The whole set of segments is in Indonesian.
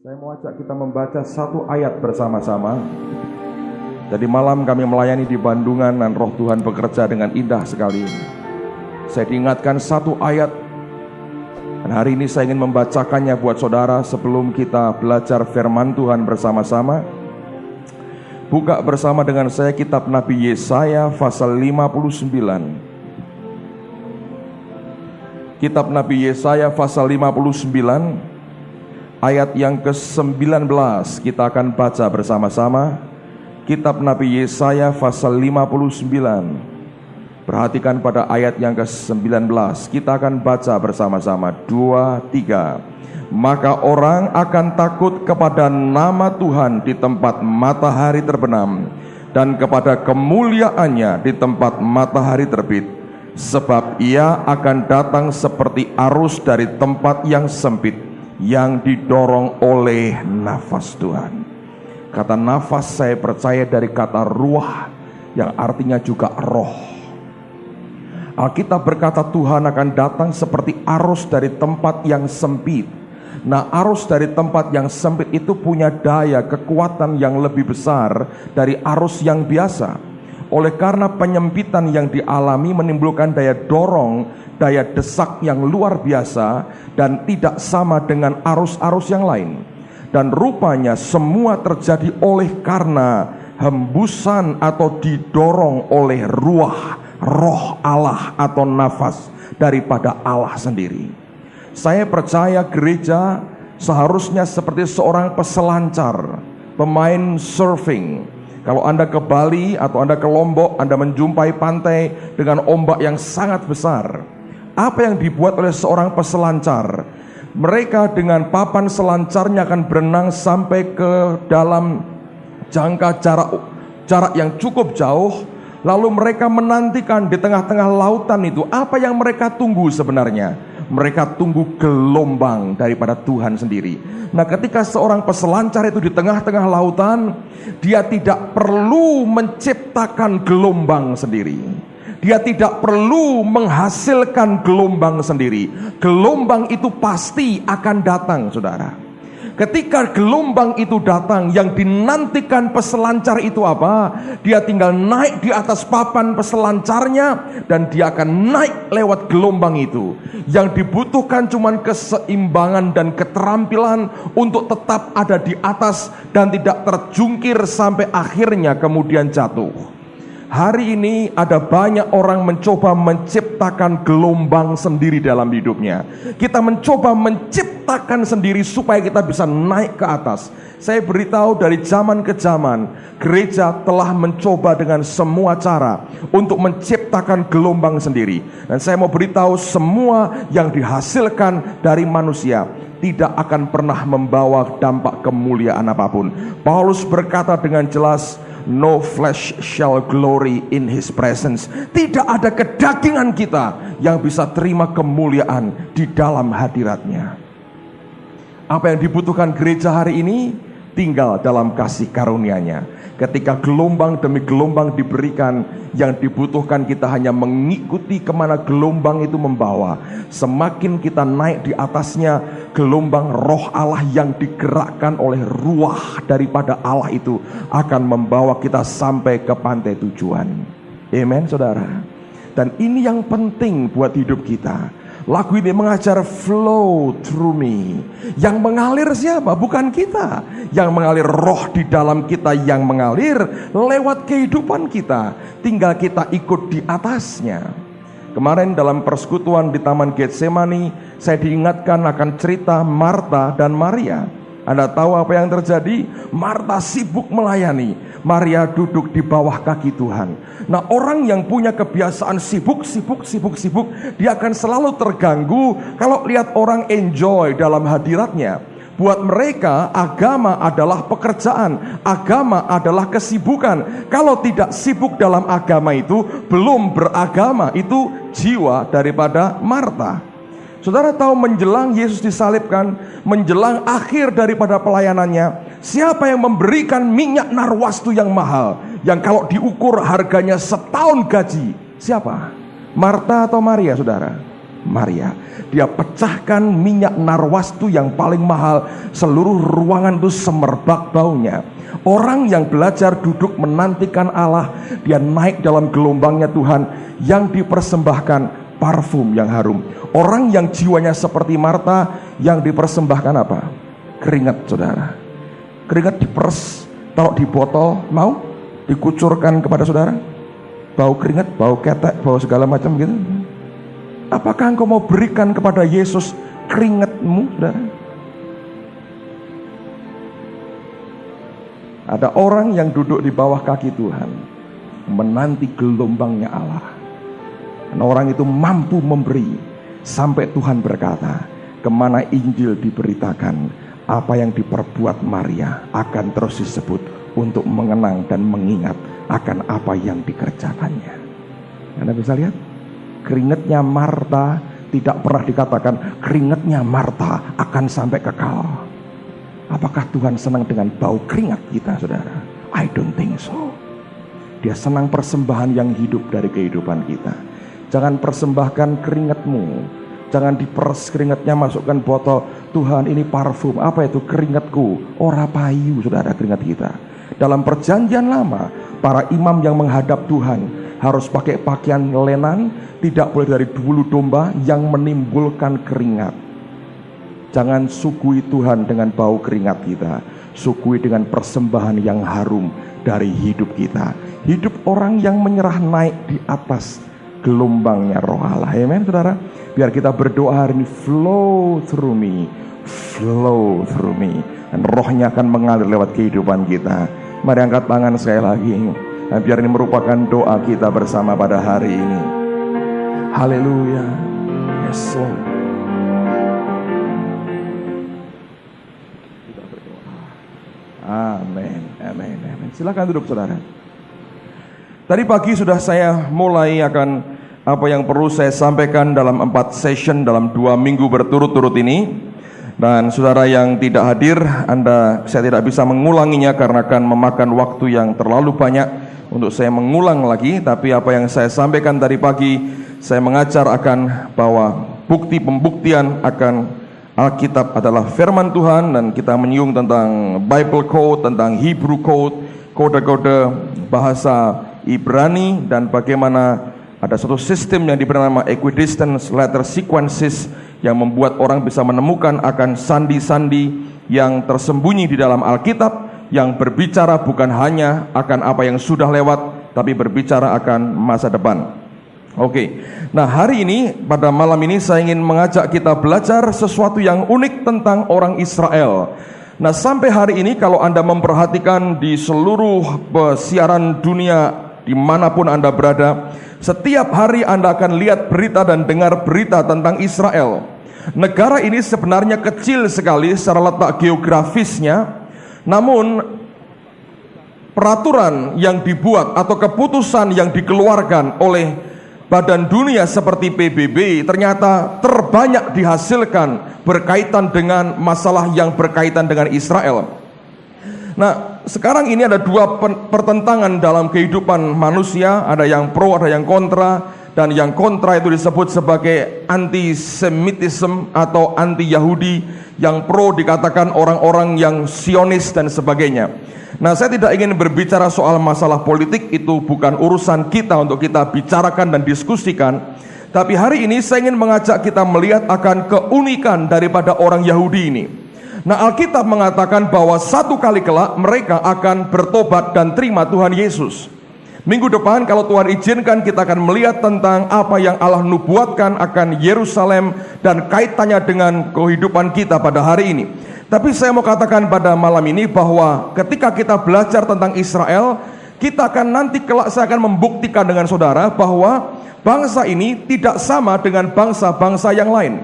Saya mau ajak kita membaca satu ayat bersama-sama. Jadi malam kami melayani di Bandungan dan Roh Tuhan bekerja dengan indah sekali. Saya diingatkan satu ayat, dan hari ini saya ingin membacakannya buat saudara sebelum kita belajar firman Tuhan bersama-sama. Buka bersama dengan saya kitab Nabi Yesaya pasal 59. Kitab Nabi Yesaya pasal 59 ayat yang ke-19 kita akan baca bersama-sama. Kitab Nabi Yesaya pasal 59. Perhatikan pada ayat yang ke-19. Kita akan baca bersama-sama. 2, 3. Maka orang akan takut kepada nama Tuhan di tempat matahari terbenam, dan kepada kemuliaannya di tempat matahari terbit. Sebab ia akan datang seperti arus dari tempat yang sempit, yang didorong oleh nafas Tuhan. Kata nafas saya percaya dari kata ruah, yang artinya juga roh. Alkitab berkata Tuhan akan datang seperti arus dari tempat yang sempit. Nah, arus dari tempat yang sempit itu punya daya kekuatan yang lebih besar dari arus yang biasa. Oleh karena penyempitan yang dialami menimbulkan daya dorong, daya desak yang luar biasa, dan tidak sama dengan arus-arus yang lain. Dan rupanya semua terjadi oleh karena hembusan atau didorong oleh ruah, roh Allah atau nafas daripada Allah sendiri. Saya percaya gereja seharusnya seperti seorang peselancar, pemain surfing. Kalau Anda ke Bali atau Anda ke Lombok, Anda menjumpai pantai dengan ombak yang sangat besar. Apa yang dibuat oleh seorang peselancar? Mereka dengan papan selancarnya akan berenang sampai ke dalam jangka jarak yang cukup jauh. Lalu mereka menantikan di tengah-tengah lautan itu. Apa yang mereka tunggu sebenarnya? Mereka tunggu gelombang daripada Tuhan sendiri. Nah, ketika seorang peselancar itu di tengah-tengah lautan, dia tidak perlu menciptakan gelombang sendiri. Dia tidak perlu menghasilkan gelombang sendiri. Gelombang itu pasti akan datang, saudara. Ketika gelombang itu datang, yang dinantikan peselancar itu apa? Dia tinggal naik di atas papan peselancarnya, dan dia akan naik lewat gelombang itu. Yang dibutuhkan cuma keseimbangan dan keterampilan untuk tetap ada di atas dan tidak terjungkir sampai akhirnya kemudian jatuh. Hari ini ada banyak orang mencoba menciptakan gelombang sendiri dalam hidupnya. Kita mencoba menciptakan sendiri supaya kita bisa naik ke atas. Saya beritahu dari zaman ke zaman, gereja telah mencoba dengan semua cara untuk menciptakan gelombang sendiri. Dan saya mau beritahu, semua yang dihasilkan dari manusia tidak akan pernah membawa dampak kemuliaan apapun. Paulus berkata dengan jelas, no flesh shall glory in his presence. Tidak ada kedagingan kita yang bisa terima kemuliaan di dalam hadiratnya. Apa yang dibutuhkan gereja hari ini? Tinggal dalam kasih karunia-Nya. Ketika gelombang demi gelombang diberikan, yang dibutuhkan kita hanya mengikuti kemana gelombang itu membawa. Semakin kita naik di atasnya, gelombang roh Allah yang digerakkan oleh ruah daripada Allah itu akan membawa kita sampai ke pantai tujuan. Amen, saudara. Dan ini yang penting buat hidup kita. Lagu ini mengajar flow through me. Yang mengalir siapa? Bukan kita. Yang mengalir roh di dalam kita, yang mengalir lewat kehidupan kita. Tinggal kita ikut di atasnya. Kemarin dalam persekutuan di Taman Getsemani, saya diingatkan akan cerita Marta dan Maria. Anda tahu apa yang terjadi? Marta sibuk melayani, Maria duduk di bawah kaki Tuhan. Nah, orang yang punya kebiasaan sibuk, dia akan selalu terganggu kalau lihat orang enjoy dalam hadiratnya. Buat mereka, agama adalah pekerjaan, agama adalah kesibukan. Kalau tidak sibuk dalam agama itu, belum beragama. Itu jiwa daripada Marta. Saudara tahu, menjelang Yesus disalibkan, menjelang akhir daripada pelayanannya, siapa yang memberikan minyak narwastu yang mahal, yang kalau diukur harganya setahun gaji? Siapa? Marta atau Maria, saudara? Maria. Dia pecahkan minyak narwastu yang paling mahal. Seluruh ruangan itu semerbak baunya. Orang yang belajar duduk menantikan Allah, dia naik dalam gelombangnya Tuhan yang dipersembahkan parfum yang harum. Orang yang jiwanya seperti Marta, yang dipersembahkan apa? Keringat, saudara. Keringat diperes, taruh di botol, mau dikucurkan kepada saudara. Bau keringat, bau ketek, bau segala macam gitu. Apakah engkau mau berikan kepada Yesus keringatmu, saudara? Ada orang yang duduk di bawah kaki Tuhan, menanti gelombangnya Allah. Dan orang itu mampu memberi sampai Tuhan berkata, kemana Injil diberitakan, apa yang diperbuat Maria akan terus disebut untuk mengenang dan mengingat akan apa yang dikerjakannya. Anda bisa lihat, keringatnya Marta tidak pernah dikatakan keringatnya Marta akan sampai kekal. Apakah Tuhan senang dengan bau keringat kita, saudara? I don't think so. Dia senang persembahan yang hidup dari kehidupan kita. Jangan persembahkan keringatmu, jangan diperes keringatnya, masukkan botol. Tuhan, ini parfum. Apa itu? Keringatku. Ora payu, saudara, keringat kita. Dalam perjanjian lama, para imam yang menghadap Tuhan harus pakai pakaian lenan, tidak boleh dari bulu domba yang menimbulkan keringat. Jangan sugui Tuhan dengan bau keringat kita, sugui dengan persembahan yang harum dari hidup kita. Hidup orang yang menyerah naik di atas gelombangnya roh Allah. Amen, saudara. Biar kita berdoa hari ini, flow through me, flow through me, dan rohnya akan mengalir lewat kehidupan kita. Mari angkat tangan sekali lagi. Nah, biar ini merupakan doa kita bersama pada hari ini. Haleluya. Yes, Lord. Kita berdoa. Amin, amin, amin. Silakan duduk, saudara. Tadi pagi sudah saya mulai akan apa yang perlu saya sampaikan dalam 4 session dalam 2 minggu berturut-turut ini. Dan saudara yang tidak hadir, saya tidak bisa mengulanginya karena akan memakan waktu yang terlalu banyak untuk saya mengulang lagi. Tapi apa yang saya sampaikan tadi pagi, saya mengajar akan bahwa bukti pembuktian akan Alkitab adalah firman Tuhan, dan kita menyinggung tentang Bible Code, tentang Hebrew Code, kode-kode bahasa Ibrani, dan bagaimana ada suatu sistem yang diberi nama equidistant letter sequences yang membuat orang bisa menemukan akan sandi-sandi yang tersembunyi di dalam Alkitab, yang berbicara bukan hanya akan apa yang sudah lewat, tapi berbicara akan masa depan. Oke, nah hari ini, pada malam ini saya ingin mengajak kita belajar sesuatu yang unik tentang orang Israel. Nah, sampai hari ini kalau Anda memperhatikan di seluruh siaran dunia dimanapun Anda berada, setiap hari Anda akan lihat berita dan dengar berita tentang Israel. Negara ini sebenarnya kecil sekali secara letak geografisnya, namun peraturan yang dibuat atau keputusan yang dikeluarkan oleh badan dunia seperti PBB ternyata terbanyak dihasilkan berkaitan dengan masalah yang berkaitan dengan Israel. Nah, sekarang ini ada 2 pertentangan dalam kehidupan manusia, ada yang pro, ada yang kontra, dan yang kontra itu disebut sebagai antisemitisme atau anti-Yahudi, yang pro dikatakan orang-orang yang Zionis dan sebagainya. Nah, saya tidak ingin berbicara soal masalah politik, itu bukan urusan kita untuk kita bicarakan dan diskusikan. Tapi hari ini saya ingin mengajak kita melihat akan keunikan daripada orang Yahudi ini. Nah, Alkitab mengatakan bahwa satu kali kelak mereka akan bertobat dan terima Tuhan Yesus. Minggu depan kalau Tuhan izinkan, kita akan melihat tentang apa yang Allah nubuatkan akan Yerusalem dan kaitannya dengan kehidupan kita pada hari ini. Tapi saya mau katakan pada malam ini bahwa ketika kita belajar tentang Israel, kita akan nanti kelak, saya akan membuktikan dengan saudara bahwa bangsa ini tidak sama dengan bangsa-bangsa yang lain.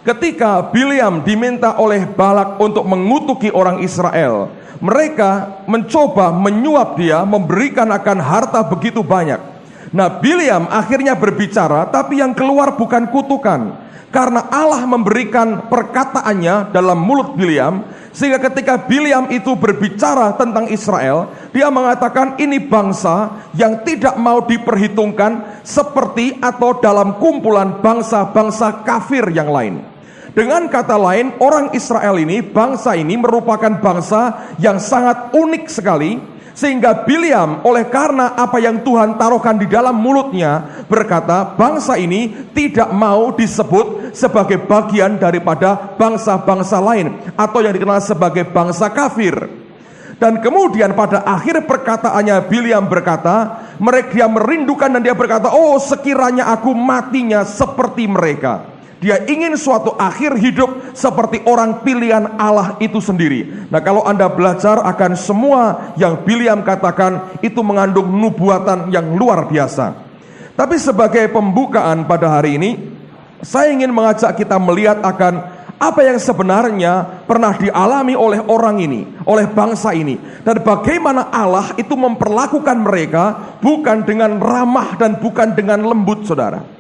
Ketika Bileam diminta oleh Balak untuk mengutuki orang Israel, mereka mencoba menyuap dia, memberikan akan harta begitu banyak. Nah, Bileam akhirnya berbicara, tapi yang keluar bukan kutukan, karena Allah memberikan perkataannya dalam mulut Bileam, Sehingga ketika Bileam itu berbicara tentang Israel, dia mengatakan ini bangsa yang tidak mau diperhitungkan seperti atau dalam kumpulan bangsa-bangsa kafir yang lain. Dengan kata lain, orang Israel ini, bangsa ini merupakan bangsa yang sangat unik sekali. Sehingga Bileam oleh karena apa yang Tuhan taruhkan di dalam mulutnya berkata, bangsa ini tidak mau disebut sebagai bagian daripada bangsa-bangsa lain atau yang dikenal sebagai bangsa kafir. Dan kemudian pada akhir perkataannya Bileam berkata, mereka merindukan dan dia berkata, oh sekiranya aku matinya seperti mereka. Dia ingin suatu akhir hidup seperti orang pilihan Allah itu sendiri. Nah, kalau Anda belajar akan semua yang Bileam katakan, itu mengandung nubuatan yang luar biasa. Tapi sebagai pembukaan pada hari ini, saya ingin mengajak kita melihat akan apa yang sebenarnya pernah dialami oleh orang ini, oleh bangsa ini, dan bagaimana Allah itu memperlakukan mereka bukan dengan ramah dan bukan dengan lembut, saudara.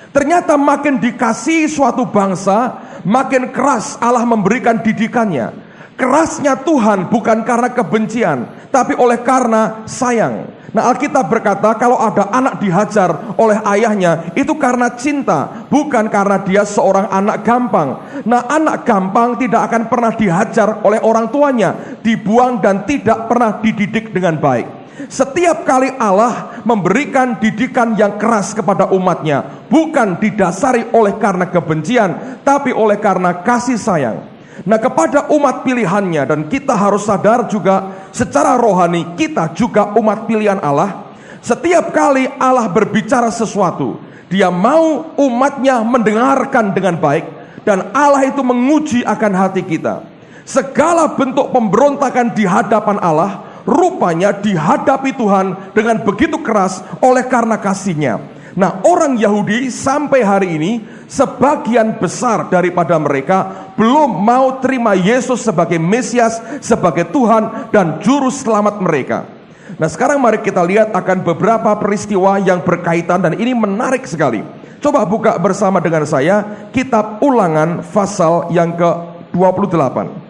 Ternyata makin dikasihi suatu bangsa, makin keras Allah memberikan didikannya. Kerasnya Tuhan bukan karena kebencian, tapi oleh karena sayang. Nah, Alkitab berkata kalau ada anak dihajar oleh ayahnya, itu karena cinta, bukan karena dia seorang anak gampang. Nah, anak gampang tidak akan pernah dihajar oleh orang tuanya, dibuang dan tidak pernah dididik dengan baik. Setiap kali Allah memberikan didikan yang keras kepada umatnya, bukan didasari oleh karena kebencian, tapi oleh karena kasih sayang. Nah, kepada umat pilihannya, dan kita harus sadar juga secara rohani, kita juga umat pilihan Allah. Setiap kali Allah berbicara sesuatu, Dia mau umatnya mendengarkan dengan baik, dan Allah itu menguji akan hati kita. Segala bentuk pemberontakan di hadapan Allah rupanya dihadapi Tuhan dengan begitu keras oleh karena kasih-Nya. Nah, orang Yahudi sampai hari ini, sebagian besar daripada mereka belum mau terima Yesus sebagai Mesias, sebagai Tuhan dan Juru Selamat mereka. Nah, sekarang mari kita lihat akan beberapa peristiwa yang berkaitan, dan ini menarik sekali. Coba buka bersama dengan saya Kitab Ulangan pasal yang ke-28.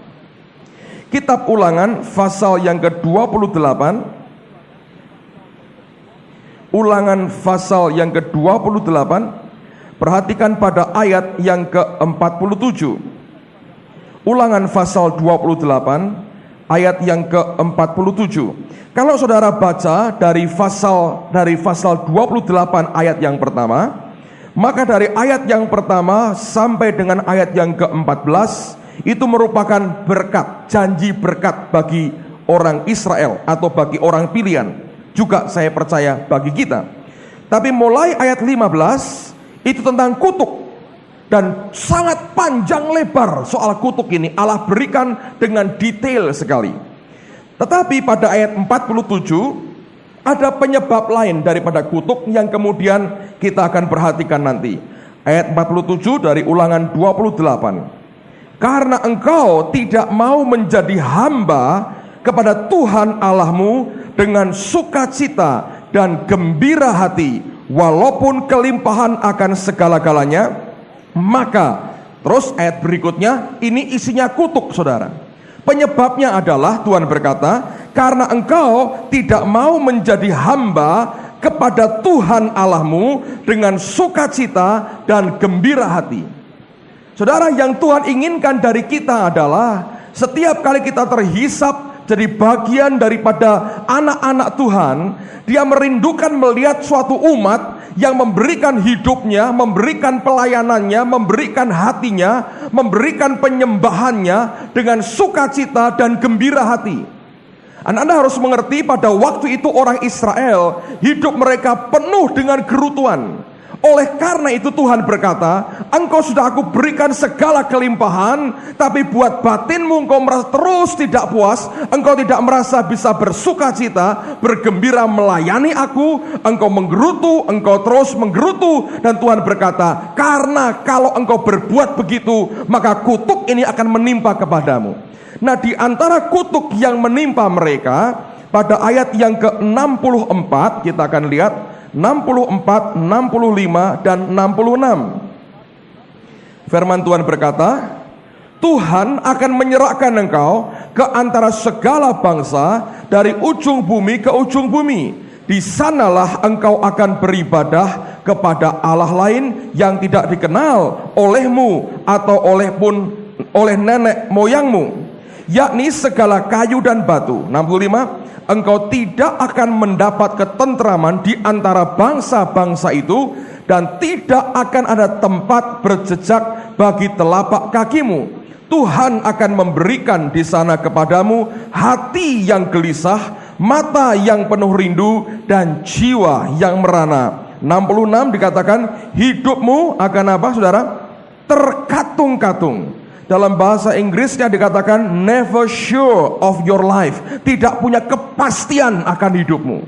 Kitab Ulangan pasal yang ke-28. Ulangan pasal yang ke-28. Perhatikan pada ayat yang ke-47. Ulangan pasal 28 ayat yang ke-47. Kalau saudara baca dari pasal 28 ayat yang pertama, maka dari ayat yang pertama sampai dengan ayat yang ke-14 itu merupakan berkat, janji berkat bagi orang Israel atau bagi orang pilihan. Juga saya percaya bagi kita. Tapi mulai ayat 15 itu tentang kutuk, dan sangat panjang lebar soal kutuk ini Allah berikan dengan detail sekali. Tetapi pada ayat 47 ada penyebab lain daripada kutuk yang kemudian kita akan perhatikan nanti. Ayat 47 dari Ulangan 28. Karena engkau tidak mau menjadi hamba kepada Tuhan Allahmu dengan sukacita dan gembira hati, walaupun kelimpahan akan segala-galanya, maka terus ayat berikutnya ini isinya kutuk, saudara. Penyebabnya adalah Tuhan berkata, karena engkau tidak mau menjadi hamba kepada Tuhan Allahmu dengan sukacita dan gembira hati. Saudara, yang Tuhan inginkan dari kita adalah setiap kali kita terhisap jadi bagian daripada anak-anak Tuhan, Dia merindukan melihat suatu umat yang memberikan hidupnya, memberikan pelayanannya, memberikan hatinya, memberikan penyembahannya dengan sukacita dan gembira hati. Anda harus mengerti, pada waktu itu orang Israel hidup mereka penuh dengan gerutuan. Oleh karena itu Tuhan berkata, engkau sudah aku berikan segala kelimpahan, tapi buat batinmu engkau merasa terus tidak puas, engkau tidak merasa bisa bersuka cita, bergembira melayani aku, engkau menggerutu, engkau terus menggerutu. Dan Tuhan berkata, karena kalau engkau berbuat begitu, maka kutuk ini akan menimpa kepadamu. Nah, di antara kutuk yang menimpa mereka, pada ayat yang ke-64 kita akan lihat 64, 65, dan 66. Firman Tuhan berkata, Tuhan akan menyerahkan engkau ke antara segala bangsa dari ujung bumi ke ujung bumi. Di sanalah engkau akan beribadah kepada Allah lain yang tidak dikenal olehmu atau oleh nenek moyangmu, yakni segala kayu dan batu. 65. Engkau tidak akan mendapat ketentraman di antara bangsa-bangsa itu, dan tidak akan ada tempat berjejak bagi telapak kakimu. Tuhan akan memberikan di sana kepadamu hati yang gelisah, mata yang penuh rindu, dan jiwa yang merana. 66 dikatakan hidupmu akan apa, saudara? Terkatung-katung. Dalam bahasa Inggrisnya dikatakan never sure of your life, tidak punya kepastian akan hidupmu.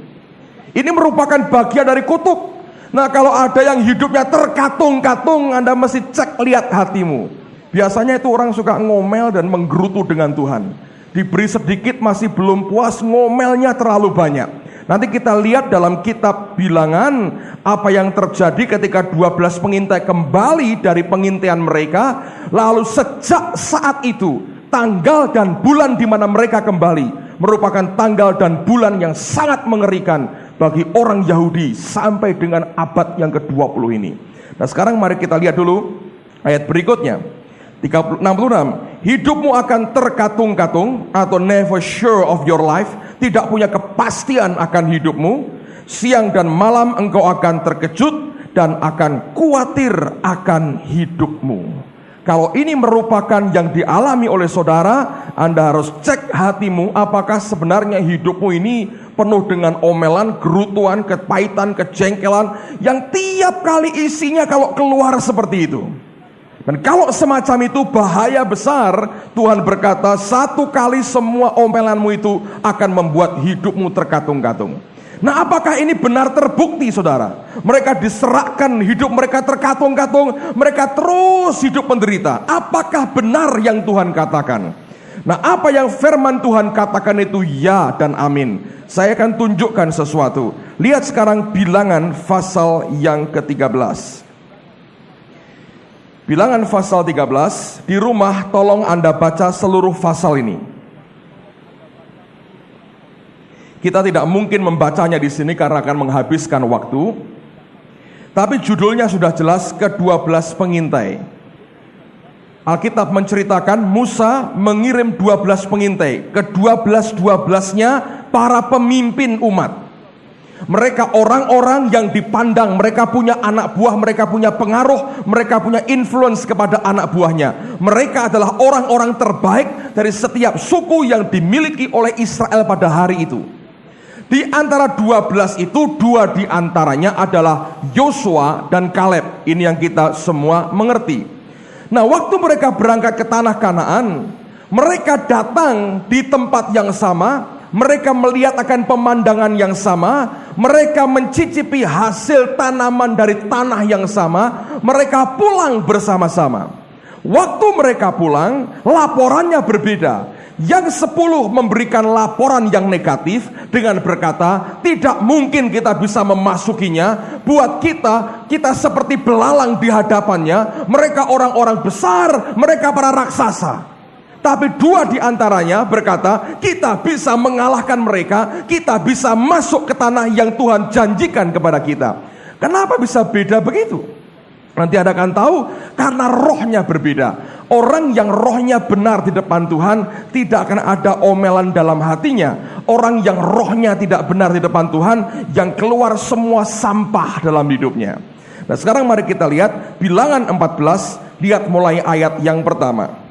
Ini merupakan bagian dari kutuk. Nah, kalau ada yang hidupnya terkatung-katung, Anda mesti cek lihat hatimu. Biasanya itu orang suka ngomel dan menggerutu dengan Tuhan. Diberi sedikit masih belum puas, ngomelnya terlalu banyak. Nanti kita lihat dalam kitab Bilangan apa yang terjadi ketika 12 pengintai kembali dari pengintaian mereka. Lalu sejak saat itu tanggal dan bulan di mana mereka kembali merupakan tanggal dan bulan yang sangat mengerikan bagi orang Yahudi sampai dengan abad yang ke-20 ini. Nah, sekarang mari kita lihat dulu ayat berikutnya. 66. Hidupmu akan terkatung-katung atau never sure of your life, tidak punya kepastian akan hidupmu. Siang dan malam engkau akan terkejut dan akan khawatir akan hidupmu. Kalau ini merupakan yang dialami oleh saudara, Anda harus cek hatimu, apakah sebenarnya hidupmu ini penuh dengan omelan, gerutuan, kepahitan, kejengkelan yang tiap kali isinya kalau keluar seperti itu. Dan kalau semacam itu bahaya besar. Tuhan berkata, satu kali semua omelanmu itu akan membuat hidupmu terkatung-katung. Nah, apakah ini benar terbukti, saudara? Mereka diserahkan, hidup mereka terkatung-katung, mereka terus hidup menderita. Apakah benar yang Tuhan katakan? Nah, apa yang firman Tuhan katakan itu ya dan amin. Saya akan tunjukkan sesuatu. Lihat sekarang Bilangan pasal yang ke-13. Bilangan pasal 13, di rumah tolong Anda baca seluruh pasal ini. Kita tidak mungkin membacanya di sini karena akan menghabiskan waktu. Tapi judulnya sudah jelas, ke-12 pengintai. Alkitab menceritakan Musa mengirim 12 pengintai. Ke-12-12-nya para pemimpin umat. Mereka orang-orang yang dipandang, mereka punya anak buah, mereka punya pengaruh, mereka punya influence kepada anak buahnya. Mereka adalah orang-orang terbaik dari setiap suku yang dimiliki oleh Israel pada hari itu. Di antara 12 itu, 2 di antaranya adalah Yosua dan Kaleb. Ini yang kita semua mengerti. Nah, waktu mereka berangkat ke tanah Kanaan, mereka datang di tempat yang sama. Mereka melihat akan pemandangan yang sama. Mereka mencicipi hasil tanaman dari tanah yang sama. Mereka pulang bersama-sama. Waktu mereka pulang, laporannya berbeda. Yang 10 memberikan laporan yang negatif dengan berkata, tidak mungkin kita bisa memasukinya. Buat kita seperti belalang di hadapannya. Mereka orang-orang besar, mereka para raksasa. Tapi 2 di antaranya berkata, kita bisa mengalahkan mereka, kita bisa masuk ke tanah yang Tuhan janjikan kepada kita. Kenapa bisa beda begitu? Nanti Anda akan tahu, karena rohnya berbeda. Orang yang rohnya benar di depan Tuhan, tidak akan ada omelan dalam hatinya. Orang yang rohnya tidak benar di depan Tuhan, yang keluar semua sampah dalam hidupnya. Nah, sekarang mari kita lihat Bilangan 14, lihat mulai ayat yang pertama.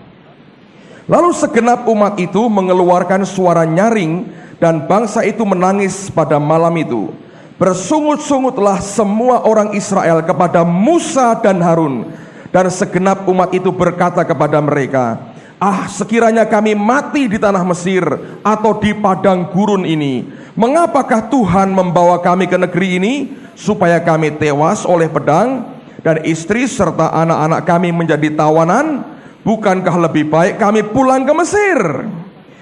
Lalu segenap umat itu mengeluarkan suara nyaring, dan bangsa itu menangis pada malam itu. Bersungut-sungutlah semua orang Israel kepada Musa dan Harun. Dan segenap umat itu berkata kepada mereka, ah, sekiranya kami mati di tanah Mesir atau di padang gurun ini. Mengapakah Tuhan membawa kami ke negeri ini? Supaya kami tewas oleh pedang, dan istri serta anak-anak kami menjadi tawanan. Bukankah lebih baik kami pulang ke Mesir?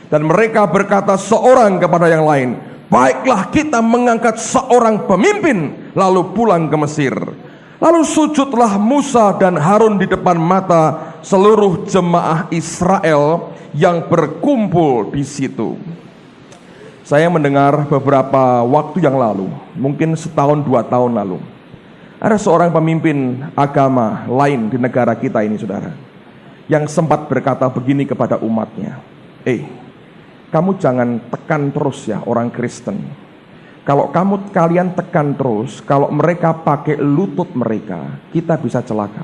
Dan mereka berkata seorang kepada yang lain, baiklah kita mengangkat seorang pemimpin lalu pulang ke Mesir. Lalu sujudlah Musa dan Harun di depan mata seluruh jemaah Israel yang berkumpul di situ. Saya mendengar beberapa waktu yang lalu, mungkin setahun 2 tahun lalu, ada seorang pemimpin agama lain di negara kita ini, saudara, yang sempat berkata begini kepada umatnya, kamu jangan tekan terus ya orang Kristen. Kalau kalian tekan terus, kalau mereka pakai lutut mereka, kita bisa celaka.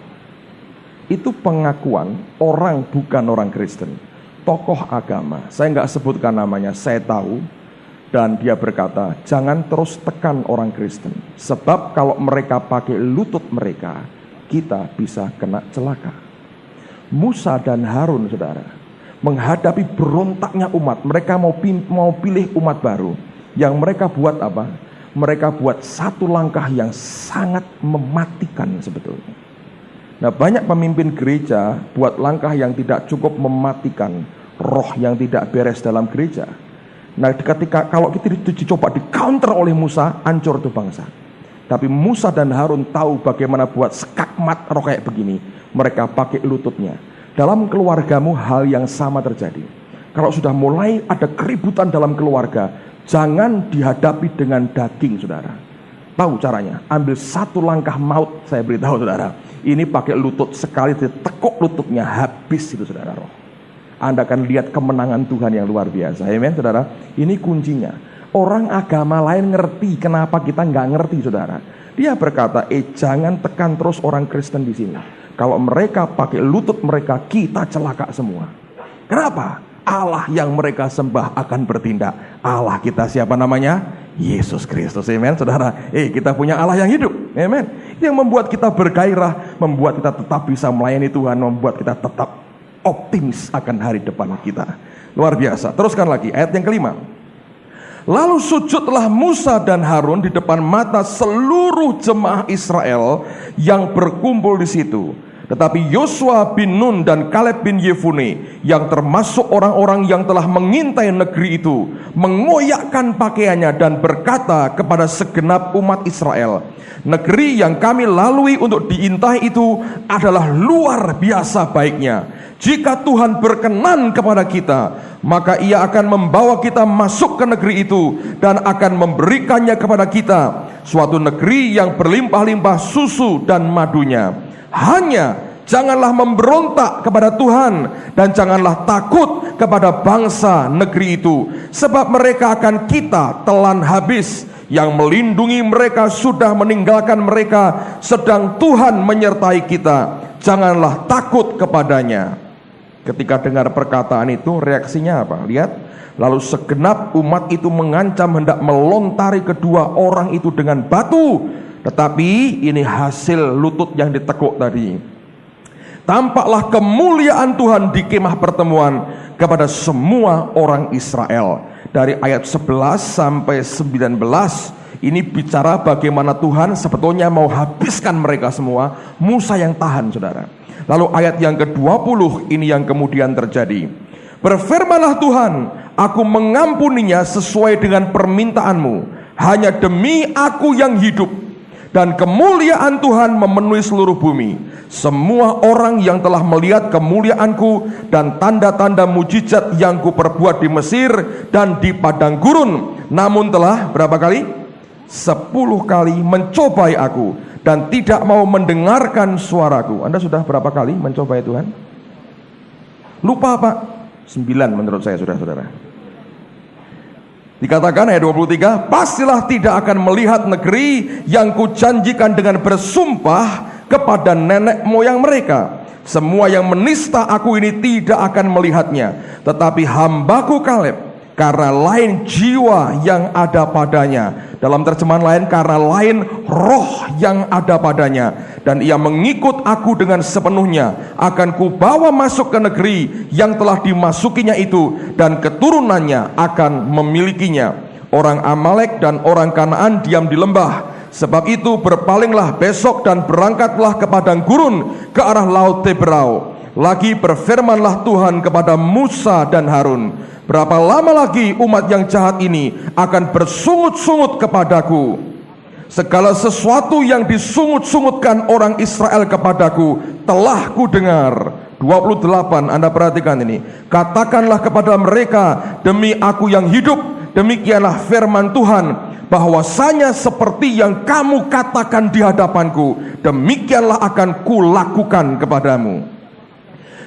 Itu pengakuan orang bukan orang Kristen, tokoh agama. Saya nggak sebutkan namanya, saya tahu. Dan dia berkata, jangan terus tekan orang Kristen, sebab kalau mereka pakai lutut mereka, kita bisa kena celaka. Musa dan Harun, saudara, menghadapi berontaknya umat, mereka mau pilih umat baru. Yang mereka buat apa? Mereka buat satu langkah yang sangat mematikan sebetulnya. Nah, banyak pemimpin gereja buat langkah yang tidak cukup mematikan, roh yang tidak beres dalam gereja. Nah, kalau kita dicoba di counter oleh Musa, hancur tuh bangsa. Tapi Musa dan Harun tahu bagaimana buat skakmat roh kayak begini. Mereka pakai lututnya. Dalam keluargamu hal yang sama terjadi. Kalau sudah mulai ada keributan dalam keluarga, jangan dihadapi dengan daging, saudara. Tahu caranya? Ambil satu langkah maut, saya beritahu saudara. Ini pakai lutut, sekali ditekuk lututnya, habis itu saudara roh. Anda akan lihat kemenangan Tuhan yang luar biasa. Amen, saudara. Ini kuncinya. Orang agama lain ngerti, kenapa kita nggak ngerti, saudara? Dia berkata, jangan tekan terus orang Kristen di sini. Kalau mereka pakai lutut mereka, kita celaka semua. Kenapa? Allah yang mereka sembah akan bertindak. Allah kita siapa namanya? Yesus Kristus. Amen, saudara. Kita punya Allah yang hidup. Amen. Yang membuat kita bergairah, membuat kita tetap bisa melayani Tuhan, membuat kita tetap optimis akan hari depan kita. Luar biasa. Teruskan lagi ayat yang kelima. Lalu sujudlah Musa dan Harun di depan mata seluruh jemaah Israel yang berkumpul di situ. Tetapi Yosua bin Nun dan Kaleb bin Yefune, yang termasuk orang-orang yang telah mengintai negeri itu, mengoyakkan pakaiannya dan berkata kepada segenap umat Israel, negeri yang kami lalui untuk diintai itu adalah luar biasa baiknya. Jika Tuhan berkenan kepada kita, maka Ia akan membawa kita masuk ke negeri itu dan akan memberikannya kepada kita, suatu negeri yang berlimpah-limpah susu dan madunya. Hanya janganlah memberontak kepada Tuhan dan janganlah takut kepada bangsa negeri itu, sebab mereka akan kita telan habis. Yang melindungi mereka sudah meninggalkan mereka, sedang Tuhan menyertai kita. Janganlah takut kepadanya. Ketika dengar perkataan itu, reaksinya apa? Lihat, lalu segenap umat itu mengancam hendak melontari kedua orang itu dengan batu. Tetapi ini hasil lutut yang ditekuk tadi. Tampaklah kemuliaan Tuhan di kemah pertemuan kepada semua orang Israel. Dari ayat 11 sampai 19 ini bicara bagaimana Tuhan sebetulnya mau habiskan mereka semua. Musa yang tahan, saudara. Lalu ayat yang ke-20 ini yang kemudian terjadi. Berfirmanlah Tuhan, aku mengampuninya sesuai dengan permintaanmu, hanya demi aku yang hidup, dan kemuliaan Tuhan memenuhi seluruh bumi. Semua orang yang telah melihat kemuliaanku dan tanda-tanda mujizat yang kuperbuat di Mesir dan di padang gurun, namun telah berapa kali? 10 kali mencobai aku dan tidak mau mendengarkan suaraku. Anda sudah berapa kali mencobai Tuhan? Lupa Pak? 9 menurut saya, saudara-saudara. Dikatakan ayat 23, pastilah tidak akan melihat negeri yang kujanjikan dengan bersumpah kepada nenek moyang mereka. Semua yang menista aku ini tidak akan melihatnya, tetapi hambaku Kaleb, karena lain jiwa yang ada padanya. Dalam terjemahan lain, karena lain roh yang ada padanya, dan ia mengikut aku dengan sepenuhnya, akan kubawa masuk ke negeri yang telah dimasukinya itu, dan keturunannya akan memilikinya. Orang Amalek dan orang Kanaan diam di lembah. Sebab itu berpalinglah besok dan berangkatlah ke padang gurun ke arah laut Teberau. Lagi berfirmanlah Tuhan kepada Musa dan Harun, berapa lama lagi umat yang jahat ini akan bersungut-sungut kepadaku? Segala sesuatu yang disungut-sungutkan orang Israel kepadaku telah ku dengar. 28, Anda perhatikan ini. Katakanlah kepada mereka, demi aku yang hidup, demikianlah firman Tuhan, bahwasanya seperti yang kamu katakan di hadapanku, demikianlah akan kulakukan kepadamu.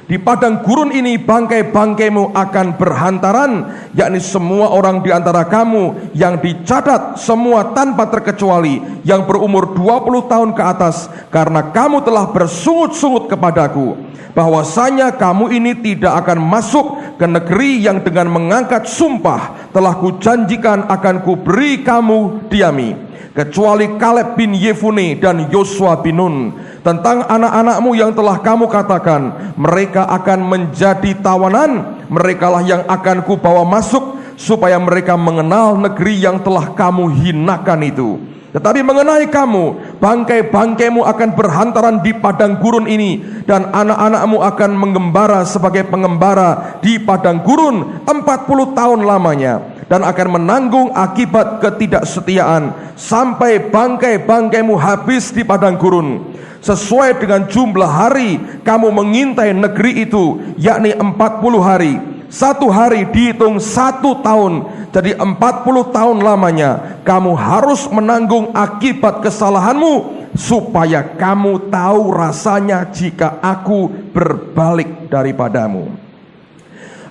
Di padang gurun ini bangkai-bangkaimu akan berhantaran, yakni semua orang di antara kamu yang dicatat, semua tanpa terkecuali, yang berumur 20 tahun ke atas, karena kamu telah bersungut-sungut kepadaku, bahwasanya kamu ini tidak akan masuk ke negeri yang dengan mengangkat sumpah telah kujanjikan akan kuberi kamu diami, kecuali Kaleb bin Yefune dan Yosua bin Nun. Tentang anak-anakmu yang telah kamu katakan, mereka akan menjadi tawanan, merekalah yang akan kubawa masuk, supaya mereka mengenal negeri yang telah kamu hinakan itu. Tetapi mengenai kamu, bangkai-bangkaimu akan berhantaran di padang gurun ini, dan anak-anakmu akan mengembara sebagai pengembara di padang gurun 40 tahun lamanya, dan akan menanggung akibat ketidaksetiaan sampai bangkai-bangkaimu habis di padang gurun. Sesuai dengan jumlah hari kamu mengintai negeri itu, yakni 40 hari. Satu hari dihitung 1 tahun, jadi 40 tahun lamanya kamu harus menanggung akibat kesalahanmu, supaya kamu tahu rasanya jika aku berbalik daripadamu.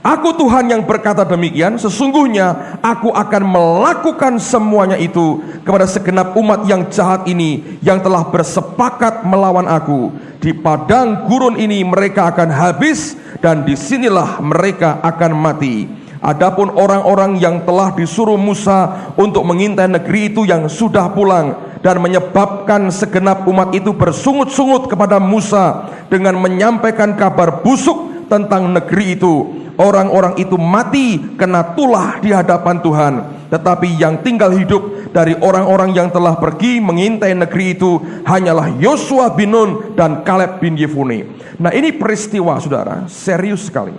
Aku Tuhan yang berkata demikian, sesungguhnya aku akan melakukan semuanya itu kepada segenap umat yang jahat ini, yang telah bersepakat melawan aku. Di padang gurun ini mereka akan habis, dan disinilah mereka akan mati. Adapun orang-orang yang telah disuruh Musa untuk mengintai negeri itu yang sudah pulang, dan menyebabkan segenap umat itu bersungut-sungut kepada Musa dengan menyampaikan kabar busuk tentang negeri itu, orang-orang itu mati kena tulah di hadapan Tuhan. Tetapi yang tinggal hidup dari orang-orang yang telah pergi mengintai negeri itu hanyalah Yosua bin Nun dan Kaleb bin Yefune. Nah, ini peristiwa, saudara, serius sekali.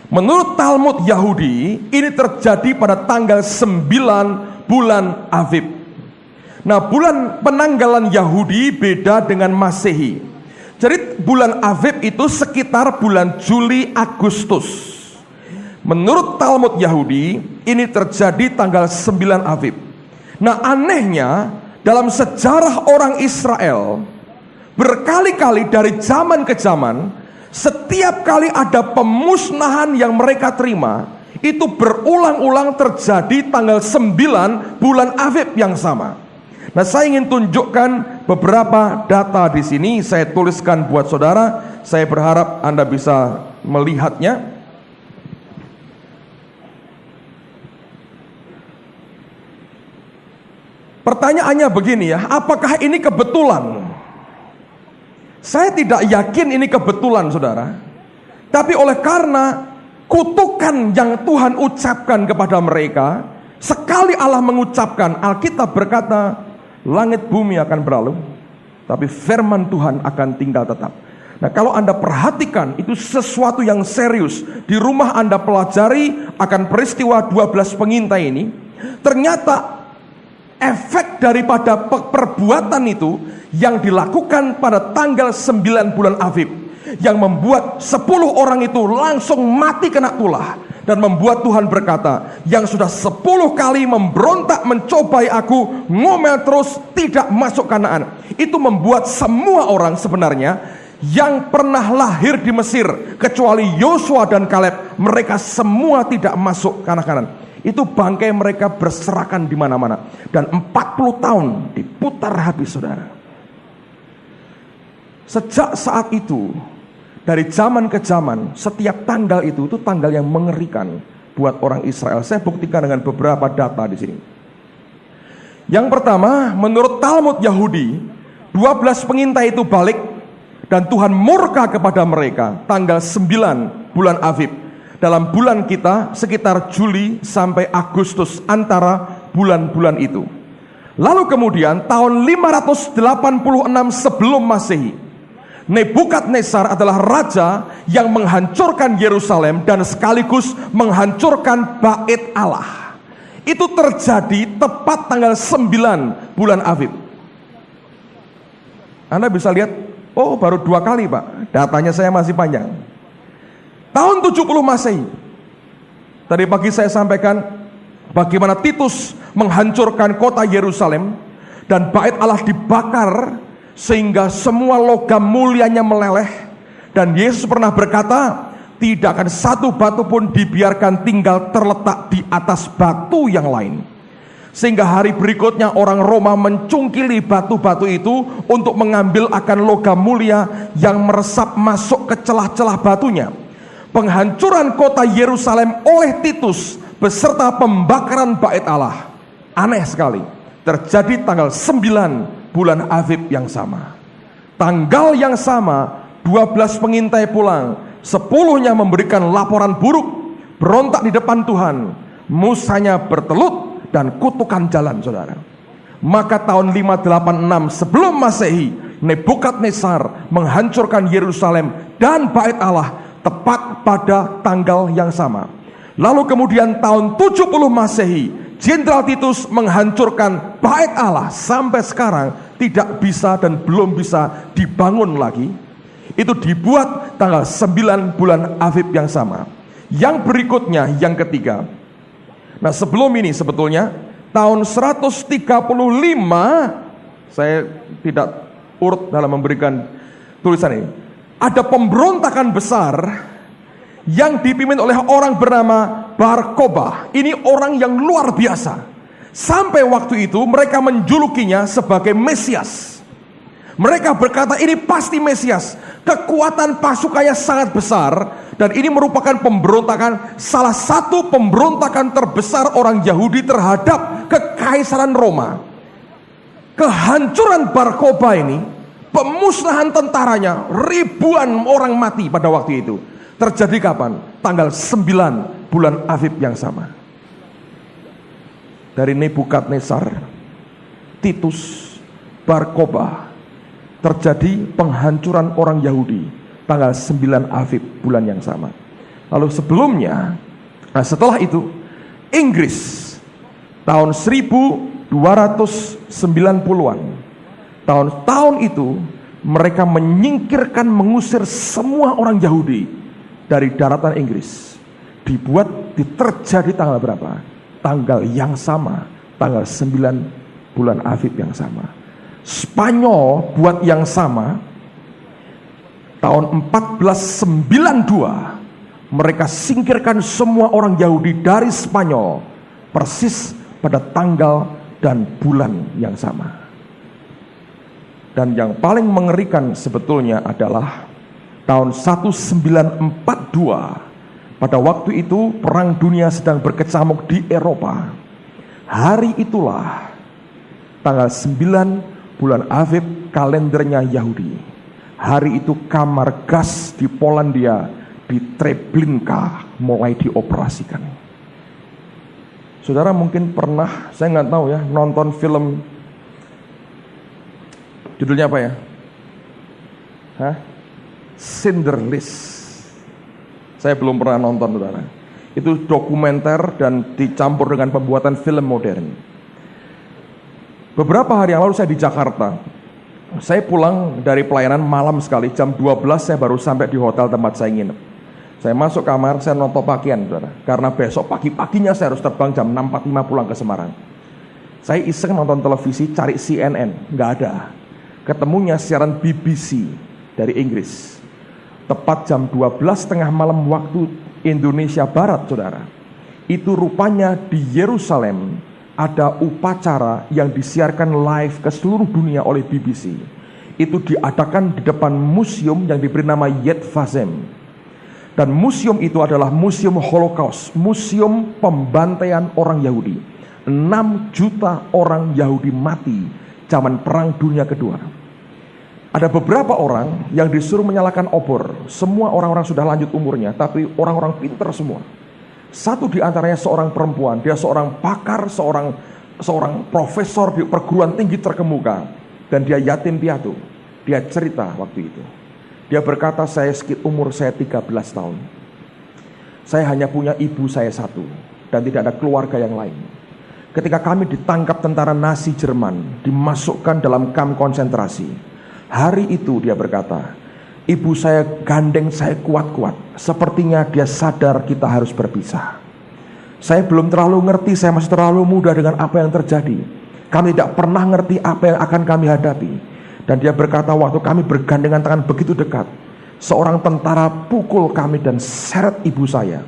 Menurut Talmud Yahudi, ini terjadi pada tanggal 9 bulan Aviv. Nah, bulan penanggalan Yahudi beda dengan Masehi. Jadi bulan Aviv itu sekitar bulan Juli Agustus. Menurut Talmud Yahudi, ini terjadi tanggal 9 Aviv. Nah, anehnya dalam sejarah orang Israel, berkali-kali dari zaman ke zaman, setiap kali ada pemusnahan yang mereka terima, itu berulang-ulang terjadi tanggal 9 bulan Aviv yang sama. Nah, saya ingin tunjukkan beberapa data di sini, saya tuliskan buat saudara. Saya berharap Anda bisa melihatnya. Pertanyaannya begini ya, apakah ini kebetulan? Saya tidak yakin ini kebetulan, saudara. Tapi oleh karena kutukan yang Tuhan ucapkan kepada mereka, sekali Allah mengucapkan, Alkitab berkata, langit bumi akan berlalu, tapi firman Tuhan akan tinggal tetap. Nah, kalau Anda perhatikan, itu sesuatu yang serius. Di rumah Anda pelajari akan peristiwa 12 pengintai ini. Ternyata efek daripada perbuatan itu yang dilakukan pada tanggal 9 bulan Aviv, yang membuat 10 orang itu langsung mati kena tulah. Dan membuat Tuhan berkata, yang sudah 10 kali memberontak mencobai aku, ngomel terus, tidak masuk Kanaan. Itu membuat semua orang sebenarnya yang pernah lahir di Mesir, kecuali Yosua dan Kaleb, mereka semua tidak masuk Kanaan. Itu bangkai mereka berserakan di mana-mana. Dan 40 tahun diputar habis, saudara. Sejak saat itu, dari zaman ke zaman, setiap tanggal itu tanggal yang mengerikan buat orang Israel. Saya buktikan dengan beberapa data di sini. Yang pertama, menurut Talmud Yahudi, 12 pengintai itu balik, dan Tuhan murka kepada mereka tanggal 9 bulan Aviv. Dalam bulan kita sekitar Juli sampai Agustus, antara bulan-bulan itu. Lalu kemudian tahun 586 sebelum Masehi, Nebukadnezar adalah raja yang menghancurkan Yerusalem dan sekaligus menghancurkan Bait Allah. Itu terjadi tepat tanggal 9 bulan Aviv. Anda bisa lihat, oh baru 2 kali Pak, datanya saya masih panjang. Tahun 70 Masehi. Tadi pagi saya sampaikan bagaimana Titus menghancurkan kota Yerusalem dan bait Allah dibakar sehingga semua logam mulianya meleleh. Dan Yesus pernah berkata, tidak akan satu batu pun dibiarkan tinggal terletak di atas batu yang lain. Sehingga hari berikutnya orang Roma mencungkili batu-batu itu untuk mengambil akan logam mulia yang meresap masuk ke celah-celah batunya. Penghancuran kota Yerusalem oleh Titus beserta pembakaran bait Allah, aneh sekali, terjadi tanggal 9 bulan Aviv yang sama. Tanggal yang sama 12 pengintai pulang, 10-nya memberikan laporan buruk, berontak di depan Tuhan, musanya bertelut dan kutukan jalan, saudara. Maka tahun 586 sebelum Masehi, Nebukadnezar menghancurkan Yerusalem dan bait Allah tepat pada tanggal yang sama. Lalu kemudian tahun 70 Masehi, Jenderal Titus menghancurkan bait Allah sampai sekarang tidak bisa dan belum bisa dibangun lagi. Itu dibuat tanggal 9 bulan Aviv yang sama. Yang berikutnya, yang ketiga. Nah sebelum ini sebetulnya tahun 135, saya tidak urut dalam memberikan tulisan ini. Ada pemberontakan besar yang dipimpin oleh orang bernama Bar Kokhba. Ini orang yang luar biasa. Sampai waktu itu mereka menjulukinya sebagai Mesias. Mereka berkata ini pasti Mesias. Kekuatan pasukannya sangat besar. Dan ini merupakan pemberontakan, salah satu pemberontakan terbesar orang Yahudi terhadap Kekaisaran Roma. Kehancuran Bar Kokhba ini, pemusnahan tentaranya, ribuan orang mati pada waktu itu. Terjadi kapan? Tanggal 9 bulan Aviv yang sama. Dari Nebukadnezar, Titus, Bar Kokhba, terjadi penghancuran orang Yahudi tanggal 9 Aviv bulan yang sama. Lalu sebelumnya, setelah itu Inggris tahun 1290-an. Tahun itu mereka menyingkirkan, mengusir semua orang Yahudi dari daratan Inggris. Terjadi tanggal berapa? Tanggal yang sama, tanggal 9 bulan Aviv yang sama. Spanyol buat yang sama. Tahun 1492 mereka singkirkan semua orang Yahudi dari Spanyol, persis pada tanggal dan bulan yang sama. Dan yang paling mengerikan sebetulnya adalah tahun 1942. Pada waktu itu perang dunia sedang berkecamuk di Eropa. Hari itulah tanggal 9 bulan Aviv kalendernya Yahudi. Hari itu kamar gas di Polandia, di Treblinka mulai dioperasikan. Saudara mungkin pernah, saya nggak tahu ya, nonton film, judulnya apa ya? Schindler's List. Saya belum pernah nonton, saudara. Itu dokumenter dan dicampur dengan pembuatan film modern. Beberapa hari yang lalu saya di Jakarta. Saya pulang dari pelayanan malam sekali, jam 12 saya baru sampai di hotel tempat saya nginep. Saya masuk kamar, saya nonton pakaian, saudara. Karena besok pagi-paginya saya harus terbang jam 6.45 pulang ke Semarang. Saya iseng nonton televisi, cari CNN, nggak ada. Ketemunya siaran BBC dari Inggris. Tepat jam 12.30 malam waktu Indonesia Barat, saudara. Itu rupanya di Yerusalem ada upacara yang disiarkan live ke seluruh dunia oleh BBC. Itu diadakan di depan museum yang diberi nama Yad Vashem. Dan museum itu adalah museum Holocaust, museum pembantaian orang Yahudi. 6 juta orang Yahudi mati zaman Perang Dunia Kedua. Ada beberapa orang yang disuruh menyalakan obor. Semua orang-orang sudah lanjut umurnya, tapi orang-orang pintar semua. Satu di antaranya seorang perempuan, dia seorang pakar, seorang profesor di perguruan tinggi terkemuka, dan dia yatim piatu. Dia cerita waktu itu. Dia berkata, umur saya 13 tahun. Saya hanya punya ibu saya satu, dan tidak ada keluarga yang lain. ketika kami ditangkap tentara Nazi Jerman, dimasukkan dalam kamp konsentrasi. Hari itu dia berkata, ibu saya gandeng saya kuat-kuat. Sepertinya dia sadar kita harus berpisah. Saya belum terlalu ngerti, saya masih terlalu muda dengan apa yang terjadi. Kami tidak pernah ngerti apa yang akan kami hadapi. Dan dia berkata, waktu kami bergandengan tangan begitu dekat, seorang tentara pukul kami dan seret ibu saya.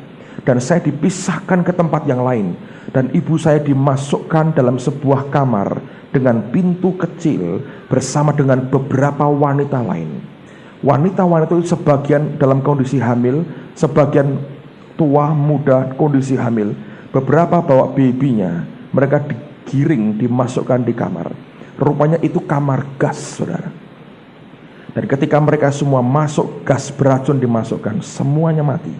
Dan saya dipisahkan ke tempat yang lain. Dan ibu saya dimasukkan dalam sebuah kamar dengan pintu kecil bersama dengan beberapa wanita lain. Wanita-wanita itu sebagian dalam kondisi hamil, sebagian tua, muda, kondisi hamil. Beberapa bawa babynya. Mereka digiring, dimasukkan di kamar. Rupanya itu kamar gas, saudara. Dan ketika mereka semua masuk, gas beracun dimasukkan, semuanya mati.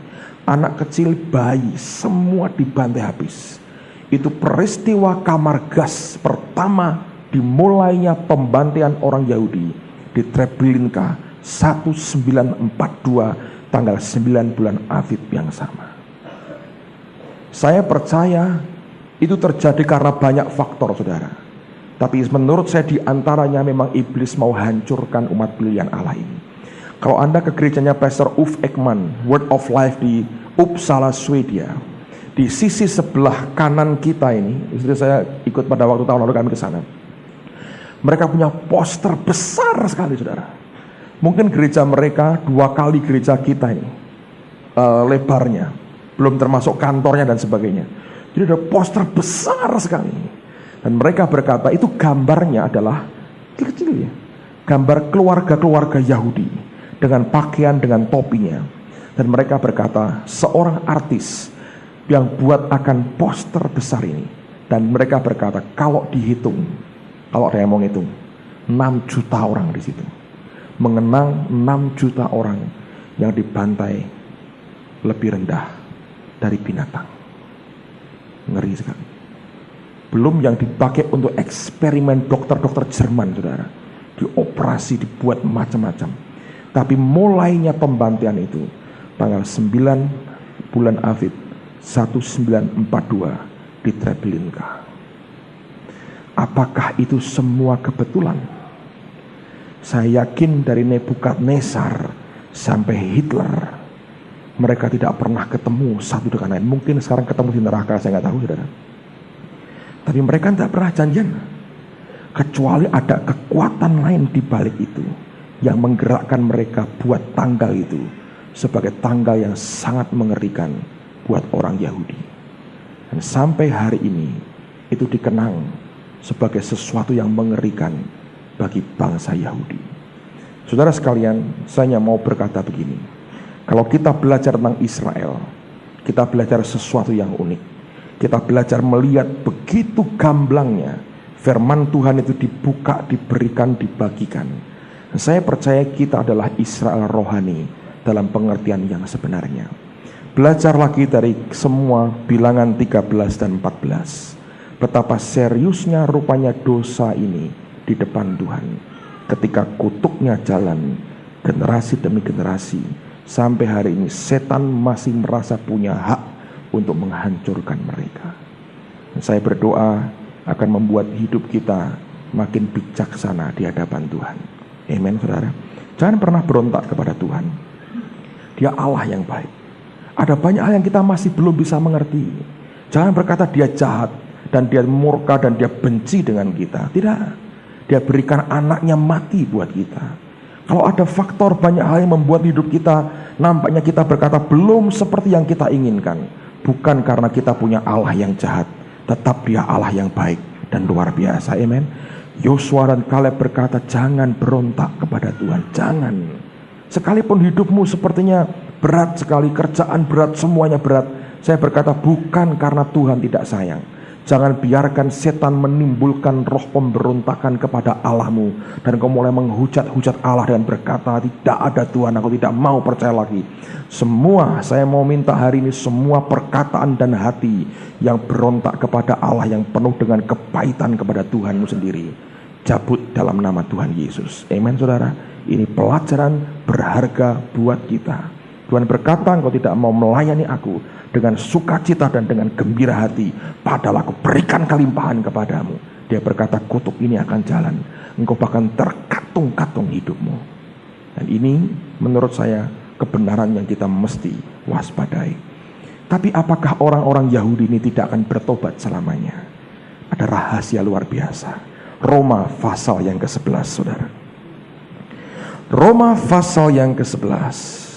Anak kecil, bayi, semua dibantai habis. Itu peristiwa kamar gas pertama dimulainya pembantaian orang Yahudi di Treblinka 1942 tanggal 9 bulan Aviv yang sama. Saya percaya itu terjadi karena banyak faktor, saudara. Tapi menurut saya diantaranya memang iblis mau hancurkan umat pilihan Allah ini. Kalau Anda ke gerejanya Pastor Ulf Ekman, Word of Life di Uppsala, Swedia, di sisi sebelah kanan kita ini, istri saya ikut pada waktu tahun lalu kami ke sana. Mereka punya poster besar sekali, saudara. Mungkin gereja mereka 2 kali gereja kita ini lebarnya, belum termasuk kantornya dan sebagainya. Jadi ada poster besar sekali. Dan mereka berkata itu gambarnya adalah kecil-kecil ya, gambar keluarga-keluarga Yahudi dengan pakaian, dengan topinya. Dan mereka berkata seorang artis yang buat akan poster besar ini. Dan mereka berkata kalau dihitung, kalau ada yang mau ngitung, 6 juta orang di situ, mengenang 6 juta orang yang dibantai lebih rendah dari binatang. Ngeri sekali. Belum yang dipakai untuk eksperimen dokter-dokter Jerman, saudara, dioperasi, dibuat macam-macam. Tapi mulainya pembantaian itu tanggal 9 bulan Aviv 1942 di Treblinka. Apakah itu semua kebetulan? Saya yakin dari Nebukadnezar sampai Hitler, mereka tidak pernah ketemu satu dengan lain. Mungkin sekarang ketemu di neraka, saya nggak tahu, saudara. Tapi mereka tidak pernah janjian, kecuali ada kekuatan lain di balik itu yang menggerakkan mereka buat tanggal itu sebagai tanggal yang sangat mengerikan buat orang Yahudi. Dan sampai hari ini itu dikenang sebagai sesuatu yang mengerikan bagi bangsa Yahudi. Saudara sekalian, saya mau berkata begini. Kalau kita belajar tentang Israel, kita belajar sesuatu yang unik. Kita belajar melihat begitu gamblangnya firman Tuhan itu dibuka, diberikan, dibagikan. Saya percaya kita adalah Israel rohani dalam pengertian yang sebenarnya. Belajar lagi dari semua bilangan 13 dan 14. Betapa seriusnya rupanya dosa ini di depan Tuhan. Ketika kutuknya jalan generasi demi generasi, sampai hari ini setan masih merasa punya hak untuk menghancurkan mereka. Dan saya berdoa akan membuat hidup kita makin bijaksana di hadapan Tuhan. Amen, saudara. Jangan pernah berontak kepada Tuhan. Dia Allah yang baik. Ada banyak hal yang kita masih belum bisa mengerti. Jangan berkata dia jahat dan dia murka dan dia benci dengan kita. Tidak. Dia berikan anaknya mati buat kita. Kalau ada faktor banyak hal yang membuat hidup kita nampaknya kita berkata belum seperti yang kita inginkan, bukan karena kita punya Allah yang jahat, tetap dia Allah yang baik dan luar biasa. Amen. Yosua dan Kaleb berkata jangan berontak kepada Tuhan. Jangan. Sekalipun hidupmu sepertinya berat sekali, kerjaan berat, semuanya berat, saya berkata bukan karena Tuhan tidak sayang. Jangan biarkan setan menimbulkan roh pemberontakan kepada Allahmu, dan kau mulai menghujat-hujat Allah dan berkata tidak ada Tuhan, aku tidak mau percaya lagi. Semua, saya mau minta hari ini semua perkataan dan hati yang berontak kepada Allah, yang penuh dengan kepahitan kepada Tuhanmu sendiri, cabut dalam nama Tuhan Yesus. Amen, saudara. Ini pelajaran berharga buat kita. Tuhan berkata, engkau tidak mau melayani aku dengan sukacita dan dengan gembira hati, padahal aku berikan kelimpahan kepadamu. Dia berkata, kutuk ini akan jalan, engkau bahkan terkatung-katung hidupmu. Dan ini menurut saya kebenaran yang kita mesti waspadai. Tapi apakah orang-orang Yahudi ini tidak akan bertobat selamanya? Ada rahasia luar biasa. Roma pasal yang ke-11, saudara. Roma pasal yang ke-11.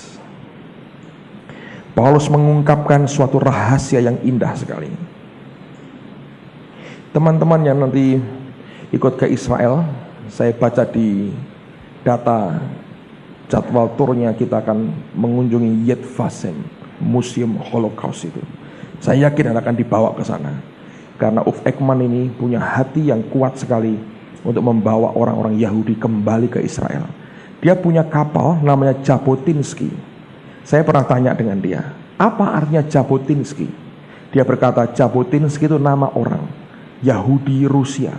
Paulus mengungkapkan suatu rahasia yang indah sekali. Teman-teman yang nanti ikut ke Israel, saya baca di data jadwal turnya, kita akan mengunjungi Yad Vashem, Museum Holocaust itu. Saya yakin akan dibawa ke sana, karena Uf Ekman ini punya hati yang kuat sekali untuk membawa orang-orang Yahudi kembali ke Israel. Dia punya kapal namanya Jabotinsky. Saya pernah tanya dengan dia, apa artinya Jabotinsky? Dia berkata, Jabotinsky itu nama orang Yahudi Rusia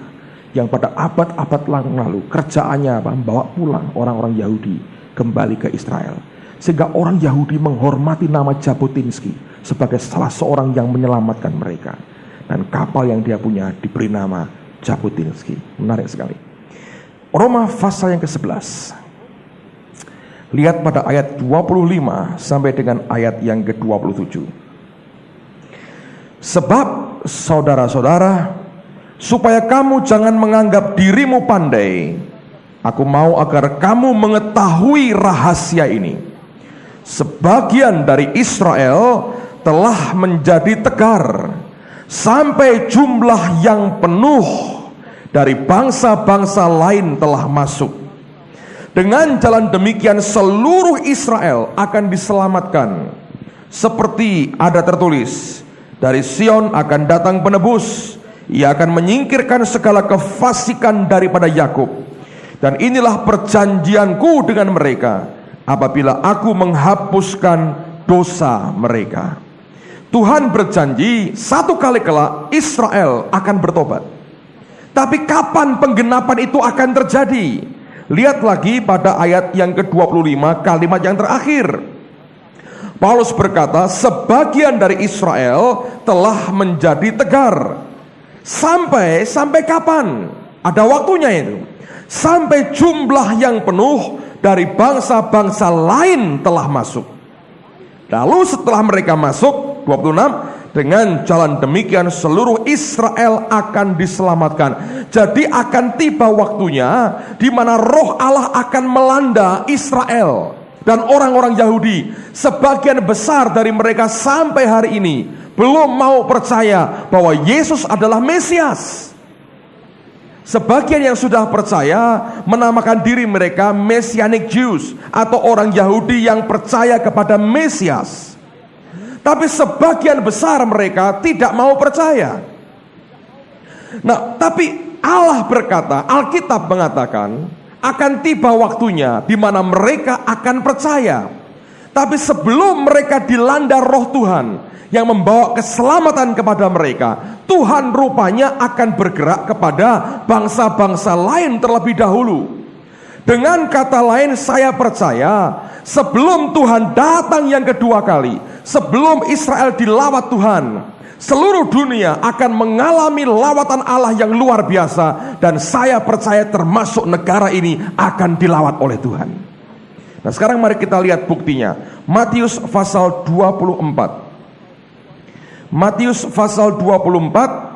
yang pada abad-abad lalu kerjaannya apa? Membawa pulang orang-orang Yahudi kembali ke Israel. Sehingga orang Yahudi menghormati nama Jabotinsky sebagai salah seorang yang menyelamatkan mereka. Dan kapal yang dia punya diberi nama Jabotinsky. Menarik sekali. Roma pasal yang ke-11. Lihat pada ayat 25 sampai dengan ayat yang ke-27. Sebab saudara-saudara, supaya kamu jangan menganggap dirimu pandai, aku mau agar kamu mengetahui rahasia ini. Sebagian dari Israel telah menjadi tegar, sampai jumlah yang penuh dari bangsa-bangsa lain telah masuk. Dengan jalan demikian seluruh Israel akan diselamatkan. Seperti ada tertulis, dari Sion akan datang penebus, ia akan menyingkirkan segala kefasikan daripada Yakub. Dan inilah perjanjianku dengan mereka, apabila aku menghapuskan dosa mereka. Tuhan berjanji satu kali kelak Israel akan bertobat. Tapi kapan penggenapan itu akan terjadi? Lihat lagi pada ayat yang ke-25, kalimat yang terakhir. Paulus berkata, sebagian dari Israel telah menjadi tegar. Sampai kapan? Ada waktunya itu. Sampai jumlah yang penuh dari bangsa-bangsa lain telah masuk. Lalu setelah mereka masuk, 26, dengan jalan demikian seluruh Israel akan diselamatkan. Jadi akan tiba waktunya di mana roh Allah akan melanda Israel dan orang-orang Yahudi. Sebagian besar dari mereka sampai hari ini belum mau percaya bahwa Yesus adalah Mesias. Sebagian yang sudah percaya menamakan diri mereka Messianic Jews, atau orang Yahudi yang percaya kepada Mesias. Tapi sebagian besar mereka tidak mau percaya. Nah, tapi Allah berkata, Alkitab mengatakan akan tiba waktunya di mana mereka akan percaya. Tapi sebelum mereka dilanda roh Tuhan yang membawa keselamatan kepada mereka, Tuhan rupanya akan bergerak kepada bangsa-bangsa lain terlebih dahulu. Dengan kata lain, saya percaya sebelum Tuhan datang yang kedua kali, sebelum Israel dilawat Tuhan, seluruh dunia akan mengalami lawatan Allah yang luar biasa. Dan saya percaya termasuk negara ini akan dilawat oleh Tuhan. Nah, sekarang mari kita lihat buktinya. Matius pasal 24. Matius pasal 24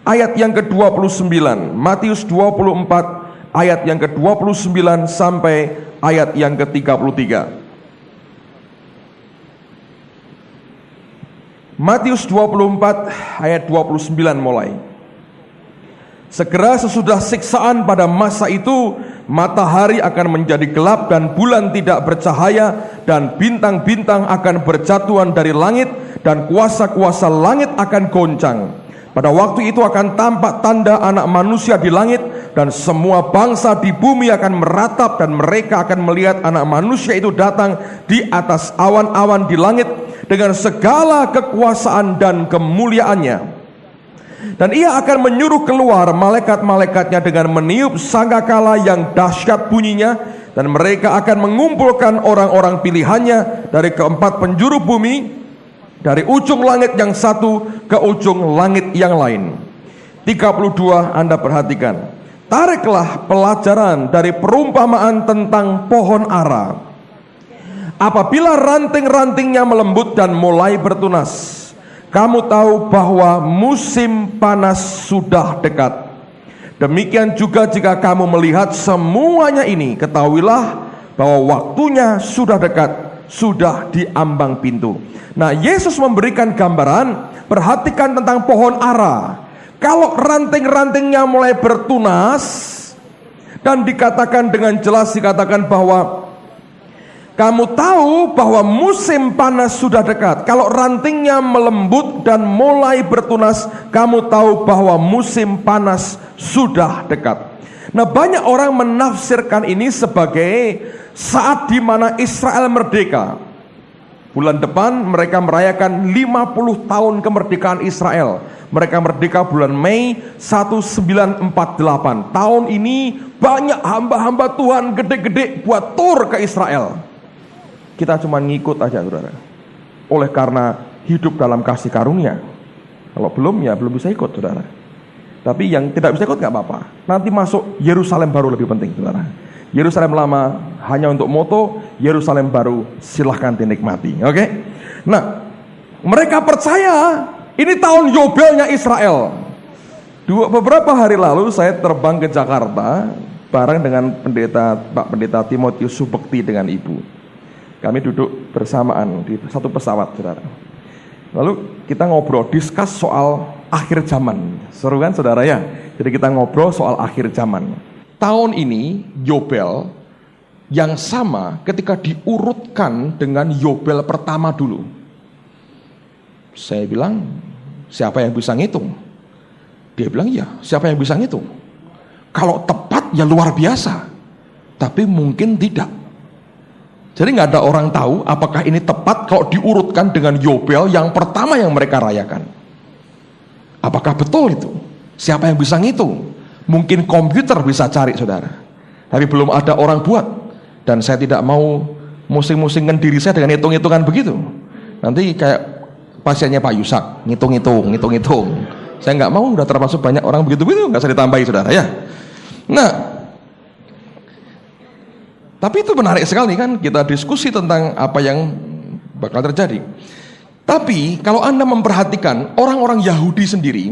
ayat yang ke-29. Matius 24 ayat yang ke-29 sampai ayat yang ke-33. Matius 24 ayat 29 mulai. Segera sesudah siksaan pada masa itu, matahari akan menjadi gelap dan bulan tidak bercahaya, dan bintang-bintang akan berjatuhan dari langit, dan kuasa-kuasa langit akan goncang. Pada waktu itu akan tampak tanda Anak Manusia di langit, dan semua bangsa di bumi akan meratap, dan mereka akan melihat Anak Manusia itu datang di atas awan-awan di langit dengan segala kekuasaan dan kemuliaannya. Dan ia akan menyuruh keluar malaikat-malaikatnya dengan meniup sangkakala yang dahsyat bunyinya, Dan mereka akan mengumpulkan orang-orang pilihannya dari keempat penjuru bumi, dari ujung langit yang satu ke ujung langit yang lain. 32 Anda perhatikan. Tariklah pelajaran dari perumpamaan tentang pohon ara. Apabila ranting-rantingnya melembut dan mulai bertunas, kamu tahu bahwa musim panas sudah dekat. Demikian juga jika kamu melihat semuanya ini, ketahuilah bahwa waktunya sudah dekat, sudah di ambang pintu. Nah, Yesus memberikan gambaran, perhatikan tentang pohon ara. Kalau ranting-rantingnya mulai bertunas, dan dikatakan dengan jelas, dikatakan bahwa kamu tahu bahwa musim panas sudah dekat. Kalau rantingnya melembut dan mulai bertunas, kamu tahu bahwa musim panas sudah dekat. Nah, banyak orang menafsirkan ini sebagai saat di mana Israel merdeka. Bulan depan mereka merayakan 50 tahun kemerdekaan Israel. Mereka merdeka bulan Mei 1948. Tahun ini banyak hamba-hamba Tuhan gede-gede buat tur ke Israel. Kita cuma ngikut aja, saudara. Oleh karena hidup dalam kasih karunia. Kalau belum, ya belum bisa ikut, saudara. Tapi yang tidak bisa ikut gak apa-apa. Nanti masuk Yerusalem baru lebih penting, saudara. Yerusalem lama hanya untuk moto, Yerusalem baru silahkan dinikmati. Oke? Nah, mereka percaya ini tahun Yobelnya Israel. Beberapa hari lalu saya terbang ke Jakarta bareng dengan Pak Pendeta Timotius Subekti dengan ibu. Kami duduk bersamaan di satu pesawat, saudara. Lalu kita ngobrol, diskus soal akhir zaman. Seru kan, saudara ya? Jadi kita ngobrol soal akhir zaman. Tahun ini Yobel yang sama ketika diurutkan dengan Yobel pertama dulu. Saya bilang, siapa yang bisa ngitung? Dia bilang, iya, siapa yang bisa ngitung? Kalau tepat ya luar biasa, tapi mungkin tidak. Jadi nggak ada orang tahu apakah ini tepat kalau diurutkan dengan Yobel yang pertama yang mereka rayakan. Apakah betul itu? Siapa yang bisa ngitung? Mungkin komputer bisa cari, saudara. Tapi belum ada orang buat. Dan saya tidak mau musing-musingkan diri saya dengan hitung-hitungan begitu. Nanti kayak pasiennya Pak Yusak, ngitung-hitung. Saya nggak mau, udah termasuk banyak orang begitu-begitu, nggak usah ditambahi, saudara ya. Nah, tapi itu menarik sekali kan, kita diskusi tentang apa yang bakal terjadi. Tapi kalau Anda memperhatikan orang-orang Yahudi sendiri,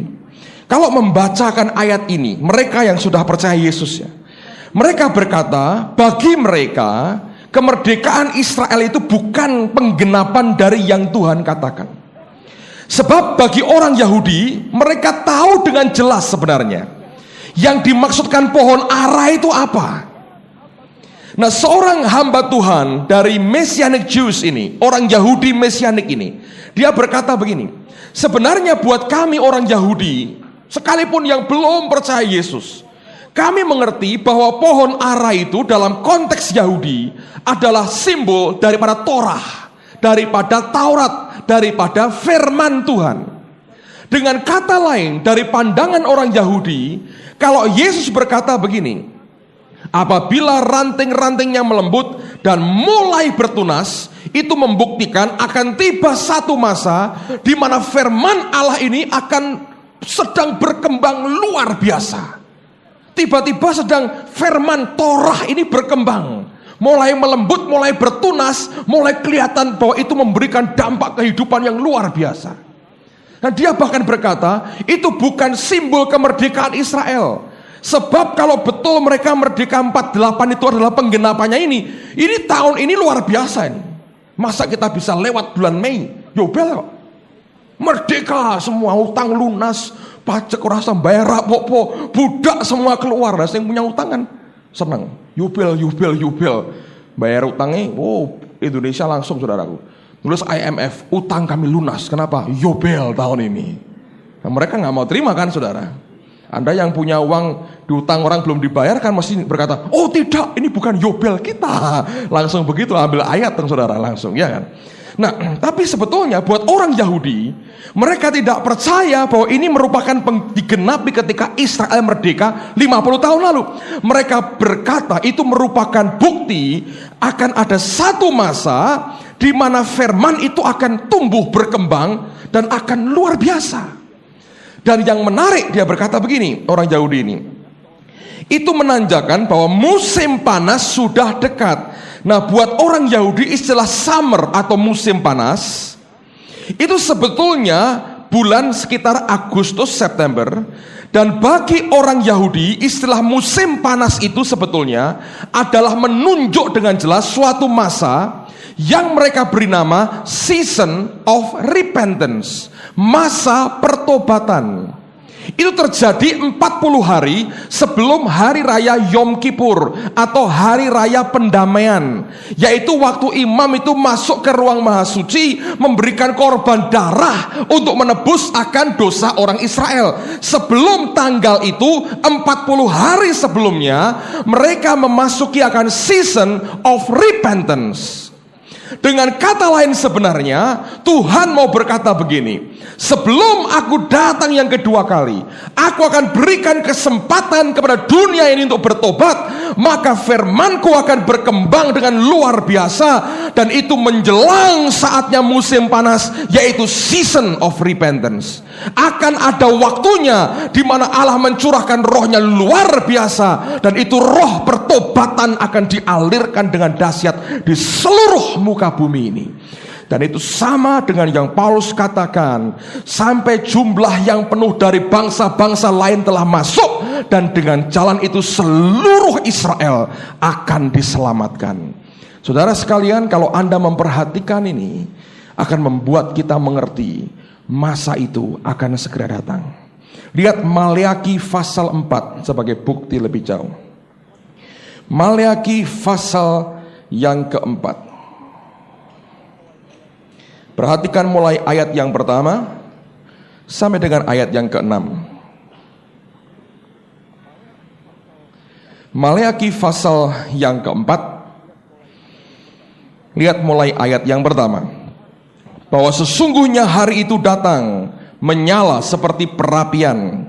kalau membacakan ayat ini, mereka yang sudah percaya Yesus ya, mereka berkata, bagi mereka kemerdekaan Israel itu bukan penggenapan dari yang Tuhan katakan. Sebab bagi orang Yahudi, mereka tahu dengan jelas sebenarnya yang dimaksudkan pohon ara itu apa. Nah, seorang hamba Tuhan dari Messianic Jews ini, orang Yahudi Messianic ini, dia berkata begini, sebenarnya buat kami orang Yahudi, sekalipun yang belum percaya Yesus, kami mengerti bahwa pohon ara itu dalam konteks Yahudi adalah simbol daripada Torah, daripada Taurat, daripada firman Tuhan. Dengan kata lain, dari pandangan orang Yahudi, kalau Yesus berkata begini, apabila ranting-rantingnya melembut dan mulai bertunas, itu membuktikan akan tiba satu masa di mana firman Allah ini akan sedang berkembang luar biasa. Tiba-tiba sedang firman Torah ini berkembang, mulai melembut, mulai bertunas, mulai kelihatan bahwa itu memberikan dampak kehidupan yang luar biasa. Dan dia bahkan berkata, itu bukan simbol kemerdekaan Israel. Sebab kalau betul mereka merdeka 48 itu adalah penggenapannya ini tahun ini luar biasa ini. Masa kita bisa lewat bulan Mei, Yobel kok. Merdeka semua, utang lunas, pajak rasa bayar rapopo, budak semua keluar. Nah, yang punya utang kan senang. Yobel. Bayar utangnya, Indonesia langsung, saudaraku. Tulis IMF, utang kami lunas. Kenapa? Yobel tahun ini. Nah, mereka nggak mau terima kan, saudara. Anda yang punya uang diutang orang belum dibayarkan mesti berkata, oh tidak, ini bukan Yobel kita. Langsung begitu ambil ayat dong, saudara, langsung, ya kan. Nah, tapi sebetulnya buat orang Yahudi, mereka tidak percaya bahwa ini merupakan digenapi ketika Israel merdeka 50 tahun lalu. Mereka berkata itu merupakan bukti akan ada satu masa di mana firman itu akan tumbuh berkembang dan akan luar biasa. Dan yang menarik, dia berkata begini, orang Yahudi ini, itu menandakan bahwa musim panas sudah dekat. Nah, buat orang Yahudi istilah summer atau musim panas itu sebetulnya bulan sekitar Agustus September. Dan bagi orang Yahudi istilah musim panas itu sebetulnya adalah menunjuk dengan jelas suatu masa yang mereka beri nama season of repentance, masa pertobatan. Itu terjadi 40 hari sebelum hari raya Yom Kippur atau hari raya pendamaian, yaitu waktu imam itu masuk ke ruang maha suci memberikan korban darah untuk menebus akan dosa orang Israel. Sebelum tanggal itu 40 hari sebelumnya mereka memasuki akan season of repentance. Dengan kata lain sebenarnya Tuhan mau berkata begini, sebelum aku datang yang kedua kali, aku akan berikan kesempatan kepada dunia ini untuk bertobat. Maka firmanku akan berkembang dengan luar biasa. Dan itu menjelang saatnya musim panas, yaitu season of repentance. Akan ada waktunya di mana Allah mencurahkan rohnya luar biasa. Dan itu roh pertobatan akan dialirkan dengan dahsyat di seluruh muka bumi ini. Dan itu sama dengan yang Paulus katakan, sampai jumlah yang penuh dari bangsa-bangsa lain telah masuk, dan dengan jalan itu seluruh Israel akan diselamatkan. Saudara sekalian, kalau Anda memperhatikan ini, akan membuat kita mengerti masa itu akan segera datang. Lihat Maleakhi pasal 4 sebagai bukti lebih jauh. Maleakhi pasal yang keempat. Perhatikan mulai ayat yang pertama sampai dengan ayat yang ke-6. Maleakhi pasal yang keempat. Lihat mulai ayat yang pertama. Bahwa sesungguhnya hari itu datang menyala seperti perapian.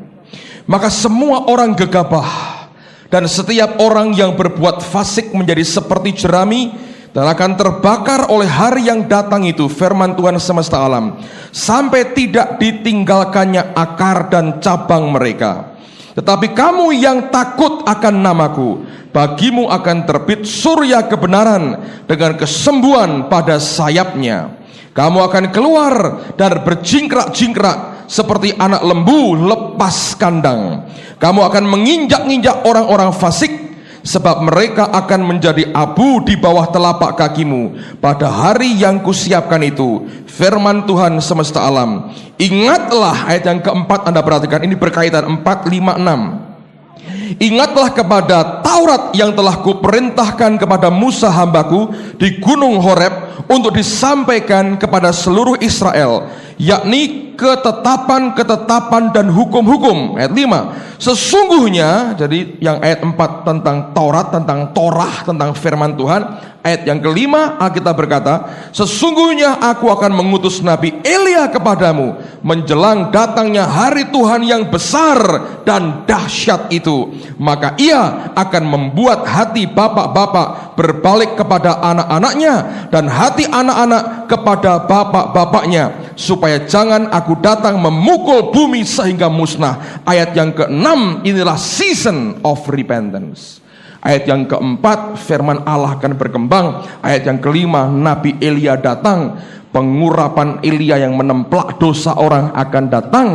Maka semua orang gegabah dan setiap orang yang berbuat fasik menjadi seperti jerami, dan akan terbakar oleh hari yang datang itu, firman Tuhan semesta alam, sampai tidak ditinggalkannya akar dan cabang mereka. Tetapi kamu yang takut akan namaku, bagimu akan terbit surya kebenaran dengan kesembuhan pada sayapnya. Kamu akan keluar dan berjingkrak-jingkrak seperti anak lembu lepas kandang. Kamu akan menginjak-injak orang-orang fasik, sebab mereka akan menjadi abu di bawah telapak kakimu pada hari yang kusiapkan itu, firman Tuhan semesta alam. Ingatlah, ayat yang keempat Anda perhatikan, ini berkaitan 4, 5, 6. Ingatlah kepada Taurat yang telah kuperintahkan kepada Musa hambaku di gunung Horeb untuk disampaikan kepada seluruh Israel, yakni ketetapan-ketetapan dan hukum-hukum. Ayat 5, sesungguhnya, jadi yang ayat 4 tentang Taurat, tentang Torah, tentang firman Tuhan. Ayat yang kelima Alkitab berkata, sesungguhnya aku akan mengutus Nabi Elia kepadamu menjelang datangnya hari Tuhan yang besar dan dahsyat itu. Maka ia akan membuat hati bapak-bapak berbalik kepada anak-anaknya, dan hati anak-anak kepada bapak-bapaknya, supaya jangan aku datang memukul bumi sehingga musnah. Ayat yang ke-6, inilah season of repentance. Ayat yang keempat, firman Allah akan berkembang. Ayat yang kelima, Nabi Elia datang. Pengurapan Elia yang menemplak dosa orang akan datang.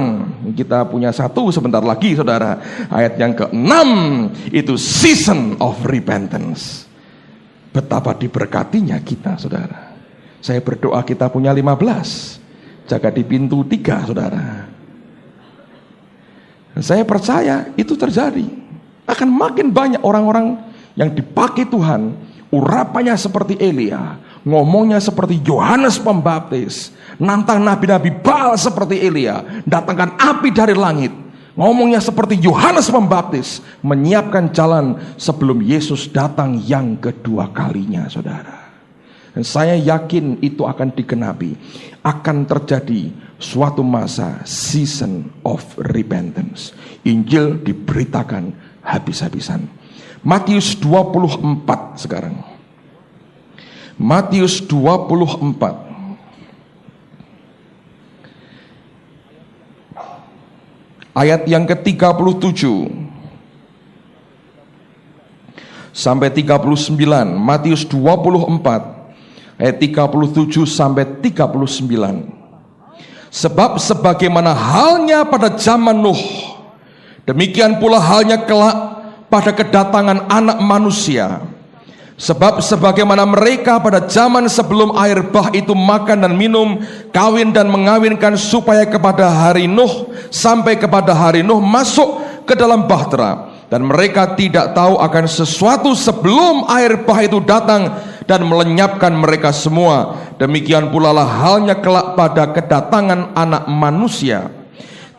Kita punya satu sebentar lagi, saudara. Ayat yang ke-6, itu season of repentance. Betapa diberkatinya kita, saudara. Saya berdoa kita punya 15. Jaga di pintu 3, saudara. Saya percaya itu terjadi. Akan makin banyak orang-orang yang dipakai Tuhan, urapannya seperti Elia, ngomongnya seperti Yohanes Pembaptis, nantang nabi-nabi Baal seperti Elia, datangkan api dari langit, ngomongnya seperti Yohanes Pembaptis, menyiapkan jalan sebelum Yesus datang yang kedua kalinya, saudara. Dan saya yakin itu akan digenapi. Akan terjadi suatu masa season of repentance. Injil diberitakan habis-habisan. Matius 24 sekarang. Matius 24 ayat yang ke-37 sampai 39. Matius 24 ayat 37 sampai 39. Sebab sebagaimana halnya pada zaman Nuh, demikian pula halnya kelak pada kedatangan Anak Manusia. Sebab sebagaimana mereka pada zaman sebelum air bah itu makan dan minum, kawin dan mengawinkan, supaya kepada hari Nuh, sampai kepada hari Nuh masuk ke dalam bahtera, dan mereka tidak tahu akan sesuatu sebelum air bah itu datang dan melenyapkan mereka semua. Demikian pula lah halnya kelak pada kedatangan Anak Manusia.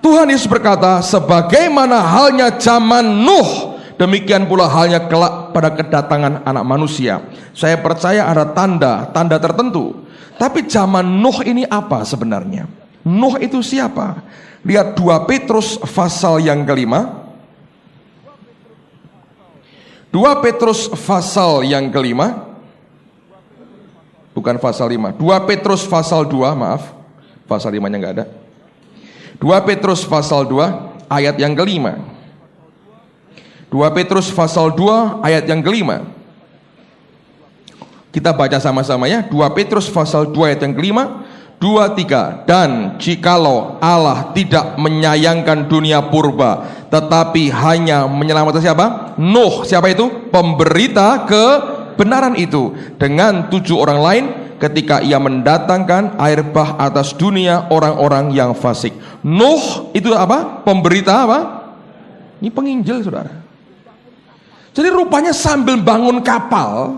Tuhan Yesus berkata, sebagaimana halnya zaman Nuh, demikian pula halnya kelak pada kedatangan Anak Manusia. Saya percaya ada tanda tertentu. Tapi zaman Nuh ini apa sebenarnya? Nuh itu siapa? Lihat 2 Petrus pasal yang kelima. 2 Petrus pasal yang kelima. Bukan pasal 5. 2 Petrus pasal 2, maaf. Pasal 5-nya enggak ada. 2 Petrus pasal 2 ayat yang kelima. 2 Petrus pasal 2 ayat yang kelima. Kita baca sama-sama ya. 2 Petrus pasal 2 ayat yang kelima. 2, 3. Dan jikalau Allah tidak menyayangkan dunia purba, tetapi hanya menyelamatkan siapa? Nuh. Siapa itu? Pemberita kebenaran itu, dengan 7 orang lain, ketika ia mendatangkan air bah atas dunia orang-orang yang fasik. Nuh itu apa? Pemberita apa? Ini penginjil, saudara. Jadi rupanya sambil bangun kapal,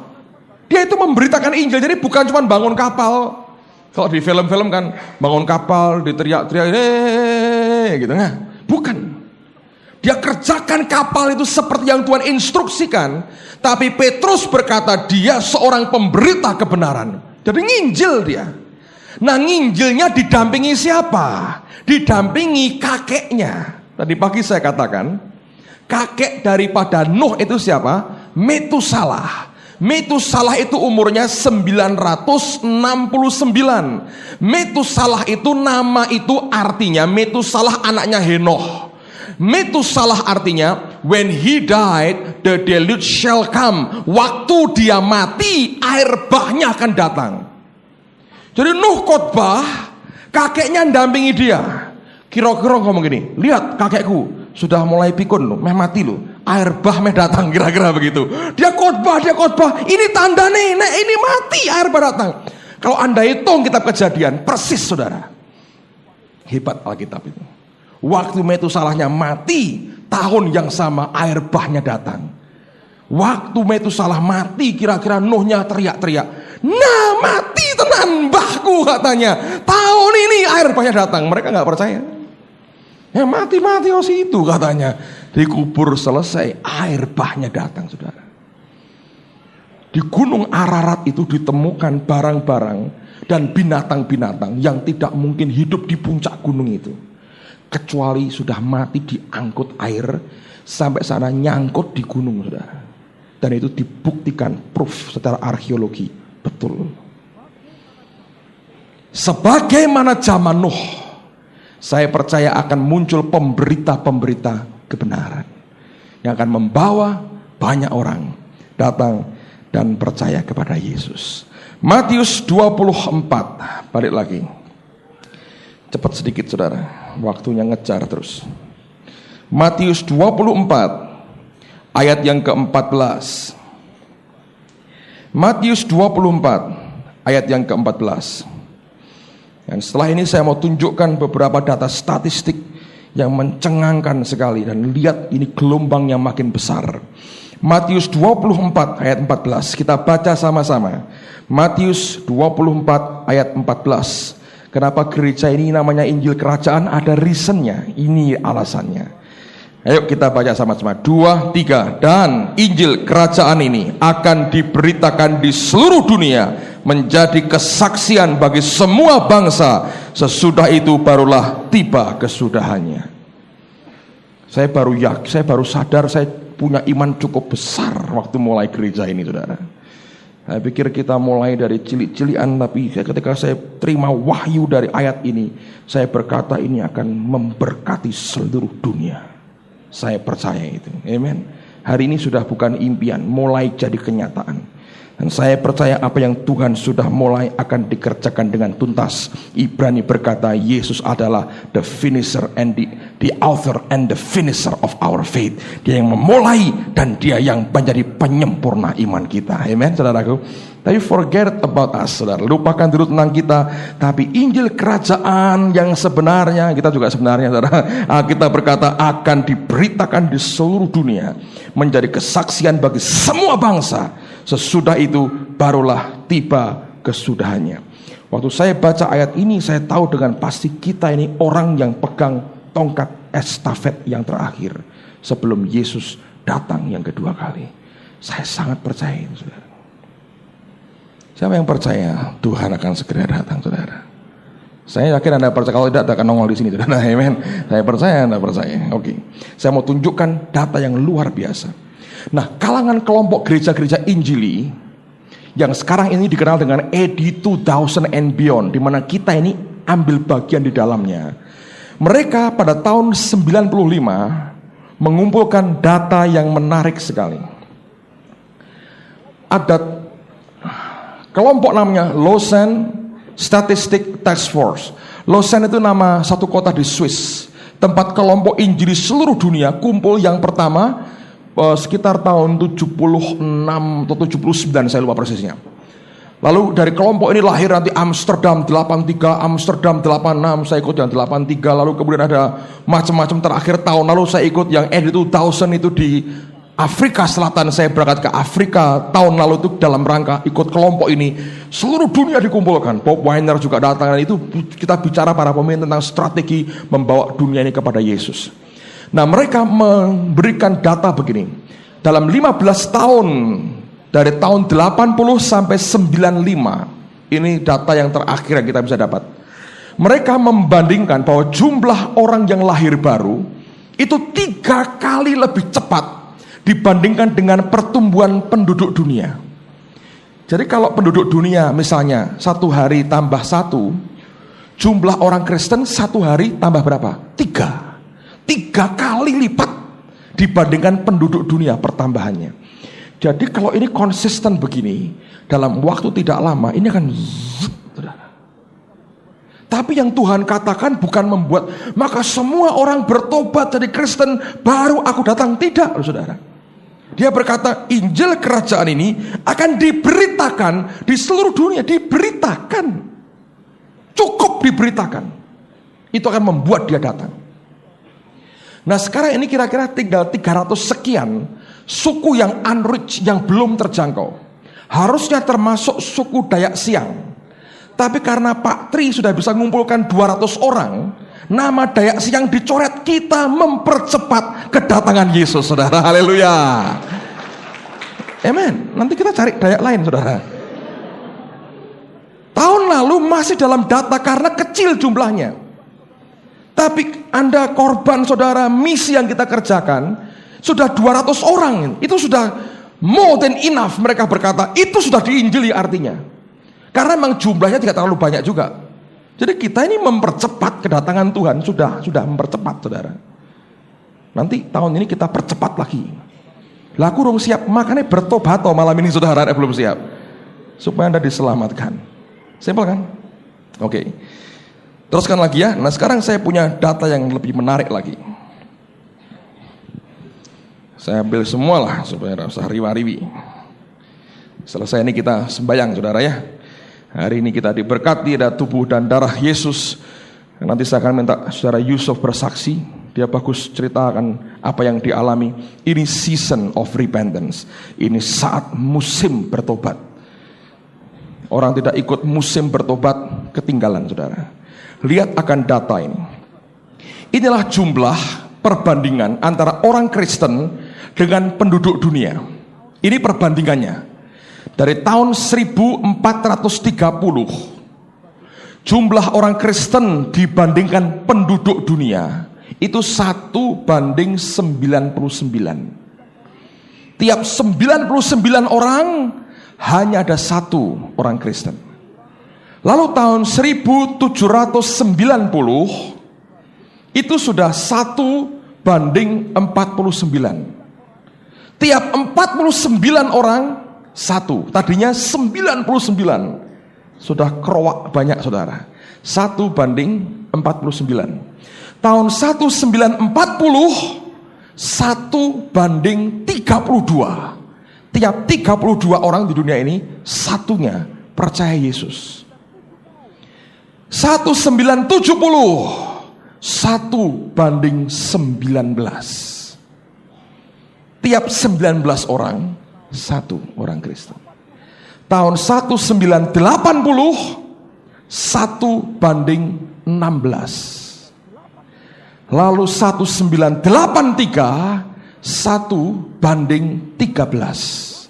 dia itu memberitakan Injil. Jadi bukan cuma bangun kapal. Kalau di film-film kan bangun kapal diteriak-teriak gitu, nggak? Bukan. Dia kerjakan kapal itu seperti yang Tuhan instruksikan. Tapi Petrus berkata dia seorang pemberita kebenaran. Jadi nginjil dia. Nah, nginjilnya didampingi siapa? Didampingi kakeknya. Tadi pagi saya katakan, kakek daripada Nuh itu siapa? Metusalah. Metusalah itu umurnya 969. Metusalah itu nama itu artinya, Metusalah anaknya Henoh. Metusalah artinya when he died the deluge shall come. Waktu dia mati air bahnya akan datang. Jadi Nuh khotbah, kakeknya dampingi dia. Kira-kira ngomong gini, lihat kakekku sudah mulai pikun loh, meh mati loh, air bah meh datang, kira-kira begitu. Dia khotbah, ini tanda nih, ini mati, air bah datang. Kalau Anda hitung kitab Kejadian, persis saudara. Hebat Alkitab itu. Waktu Metusalahnya mati, tahun yang sama air bahnya datang. Waktu Metusalah mati, kira-kira Nuhnya teriak-teriak, nah mati tenan mbahku katanya, tahun ini air bahnya datang. Mereka gak percaya. Ya mati-mati osi itu katanya. Dikubur selesai, air bahnya datang, saudara. Di Gunung Ararat itu ditemukan barang-barang dan binatang-binatang yang tidak mungkin hidup di puncak gunung itu, kecuali sudah mati diangkut air sampai sana, nyangkut di gunung, saudara. Dan itu dibuktikan, proof secara arkeologi, betul. Sebagaimana zaman Nuh, saya percaya akan muncul pemberita-pemberita kebenaran yang akan membawa banyak orang datang dan percaya kepada Yesus. Matius 24, balik lagi. Cepat sedikit saudara, waktunya ngejar terus. Matius 24 ayat yang ke-14. Matius 24 ayat yang ke-14. Dan setelah ini saya mau tunjukkan beberapa data statistik yang mencengangkan sekali. Dan lihat ini gelombangnya makin besar. Matius 24 ayat 14. Kita baca sama-sama. Matius 24 ayat 14. Kenapa gereja ini namanya Injil Kerajaan? Ada reasonnya. Ini alasannya. Ayo kita baca sama-sama. 2, 3. Dan Injil Kerajaan ini akan diberitakan di seluruh dunia menjadi kesaksian bagi semua bangsa. Sesudah itu barulah tiba kesudahannya. Saya baru sadar saya punya iman cukup besar waktu mulai gereja ini, saudara. Saya pikir kita mulai dari cilik-cilian, tapi ketika saya terima wahyu dari ayat ini, saya berkata ini akan memberkati seluruh dunia. Saya percaya itu. Amen. Hari ini sudah bukan impian, mulai jadi kenyataan. Dan saya percaya apa yang Tuhan sudah mulai akan dikerjakan dengan tuntas. Ibrani berkata Yesus adalah the finisher and the author and the finisher of our faith. Dia yang memulai dan dia yang menjadi penyempurna iman kita. Amen, saudaraku. Tapi forget about us, saudara. Lupakan dulu tentang kita. Tapi Injil kerajaan yang sebenarnya, kita juga sebenarnya, saudara, kita berkata akan diberitakan di seluruh dunia, menjadi kesaksian bagi semua bangsa. Sesudah itu barulah tiba kesudahannya. Waktu saya baca ayat ini, saya tahu dengan pasti kita ini orang yang pegang tongkat estafet yang terakhir sebelum Yesus datang yang kedua kali. Saya sangat percaya itu, saudara. Siapa yang percaya Tuhan akan segera datang, saudara? Saya yakin Anda percaya, kalau tidak akan nongol di sini, saudara. Amen. Saya percaya, Anda percaya. Oke. Saya mau tunjukkan data yang luar biasa. Nah, kalangan kelompok gereja-gereja Injili yang sekarang ini dikenal dengan AD 2000 and beyond, di mana kita ini ambil bagian di dalamnya. Mereka pada tahun 95 mengumpulkan data yang menarik sekali. Ada kelompok namanya Lausanne Statistic Task Force. Lausanne itu nama satu kota di Swiss, tempat kelompok Injili seluruh dunia kumpul yang pertama sekitar tahun 76 atau 79, saya lupa persisnya. Lalu dari kelompok ini lahir nanti Amsterdam 83, Amsterdam 86, saya ikut yang 83. Lalu kemudian ada macam-macam. Terakhir tahun lalu saya ikut yang AD 2000 itu di Afrika Selatan. Saya berangkat ke Afrika tahun lalu itu dalam rangka ikut kelompok ini. Seluruh dunia dikumpulkan. Bob Weiner juga datang, dan itu kita bicara para pemimpin tentang strategi membawa dunia ini kepada Yesus. Nah, mereka memberikan data begini. Dalam 15 tahun, dari tahun 80 sampai 95, ini data yang terakhir yang kita bisa dapat. Mereka membandingkan bahwa jumlah orang yang lahir baru itu 3 kali lebih cepat dibandingkan dengan pertumbuhan penduduk dunia. Jadi kalau penduduk dunia misalnya 1 hari tambah 1, jumlah orang Kristen 1 hari tambah berapa? 3 kali lipat dibandingkan penduduk dunia pertambahannya. Jadi kalau ini konsisten begini, dalam waktu tidak lama ini akan saudara. Tapi yang Tuhan katakan bukan membuat maka semua orang bertobat jadi Kristen baru aku datang, tidak, saudara. Dia berkata Injil kerajaan ini akan diberitakan di seluruh dunia, diberitakan, cukup diberitakan. Itu akan membuat dia datang. Nah, sekarang ini kira-kira tinggal 300 sekian suku yang unreached, yang belum terjangkau. Harusnya termasuk suku Dayak Siang. Tapi karena Pak Tri sudah bisa mengumpulkan 200 orang, nama Dayak Siang dicoret. Kita mempercepat kedatangan Yesus, saudara. Haleluya. Amen. Nanti kita cari Dayak lain, saudara. Tahun lalu masih dalam data karena kecil jumlahnya. Tapi Anda korban, saudara, misi yang kita kerjakan sudah 200 orang. Itu sudah more than enough. Mereka berkata itu sudah diinjili artinya. Karena memang jumlahnya tidak terlalu banyak juga. Jadi kita ini mempercepat kedatangan Tuhan. Sudah mempercepat, saudara. Nanti tahun ini kita percepat lagi. Lah kurung siap, makanya bertobat malam ini, saudara, belum siap. Supaya Anda diselamatkan. Simpel kan? Oke. Teruskan lagi ya. Nah, sekarang saya punya data yang lebih menarik lagi. Saya ambil semua lah supaya tidak usah riwa-riwi. Selesai ini kita sembahyang, saudara ya. Hari ini kita diberkati ada tubuh dan darah Yesus. Nanti saya akan minta saudara Yusuf bersaksi. Dia bagus ceritakan apa yang dialami. Ini season of repentance. Ini saat musim bertobat. Orang tidak ikut musim bertobat, ketinggalan, saudara. Lihat akan data ini. Inilah jumlah perbandingan antara orang Kristen dengan penduduk dunia. Ini perbandingannya. Dari tahun 1430, jumlah orang Kristen dibandingkan penduduk dunia itu 1:99. Tiap 99 orang hanya ada 1 orang Kristen. Lalu tahun 1790 itu sudah 1:49. Tiap 49 orang 1. Tadinya 99. Sudah kerowak banyak saudara. 1:49. Tahun 1940 1:32. Tiap 32 orang di dunia ini 1-nya percaya Yesus. 1970 1:19. Tiap 19 orang 1 orang Kristen. Tahun 1980 1:16. Lalu 1983 1:13.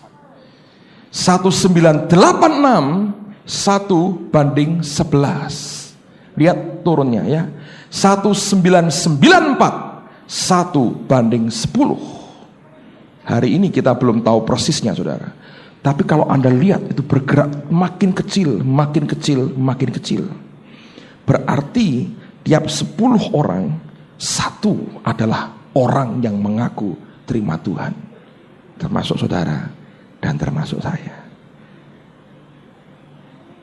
1986 1:11. Lihat turunnya ya. 1994 1:10. Hari ini kita belum tahu persisnya saudara. Tapi kalau Anda lihat itu bergerak makin kecil, makin kecil, makin kecil. Berarti tiap 10 orang 1 adalah orang yang mengaku terima Tuhan. Termasuk saudara dan termasuk saya.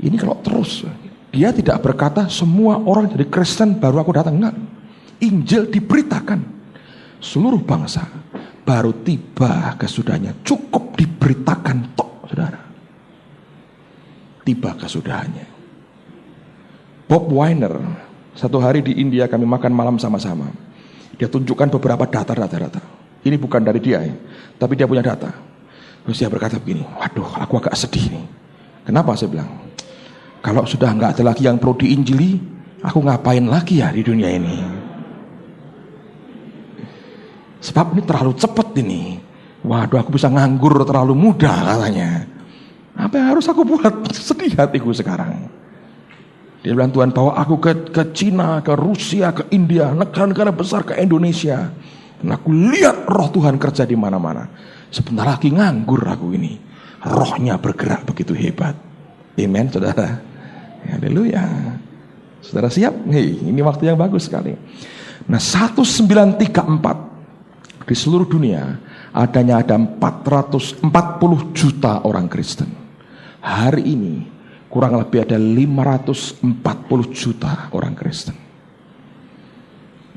Ini kalau terus, dia tidak berkata semua orang jadi Kristen baru aku datang. Enggak. Injil diberitakan seluruh bangsa. Baru tiba kesudahnya. Cukup diberitakan tok saudara. Tiba kesudahannya. Bob Weiner, satu hari di India kami makan malam sama-sama. Dia tunjukkan beberapa data. Ini bukan dari dia ya, tapi dia punya data. Terus dia berkata begini, waduh aku agak sedih nih. Kenapa saya bilang? Kalau sudah nggak ada lagi yang perlu diinjili, aku ngapain lagi ya di dunia ini? Sebab ini terlalu cepat ini. Waduh aku bisa nganggur terlalu mudah katanya. Apa yang harus aku buat? Sedih hatiku sekarang. Dia bilang Tuhan bawa aku ke Cina, ke Rusia, ke India, negara-negara besar, ke Indonesia. Dan aku lihat roh Tuhan kerja di mana-mana. Sebentar lagi nganggur aku ini. Rohnya bergerak begitu hebat. Amen saudara. Haleluya. Saudara siap? Hei, ini waktu yang bagus sekali. Nah 1934 di seluruh dunia ada 440 juta orang Kristen. Hari ini kurang lebih ada 540 juta orang Kristen.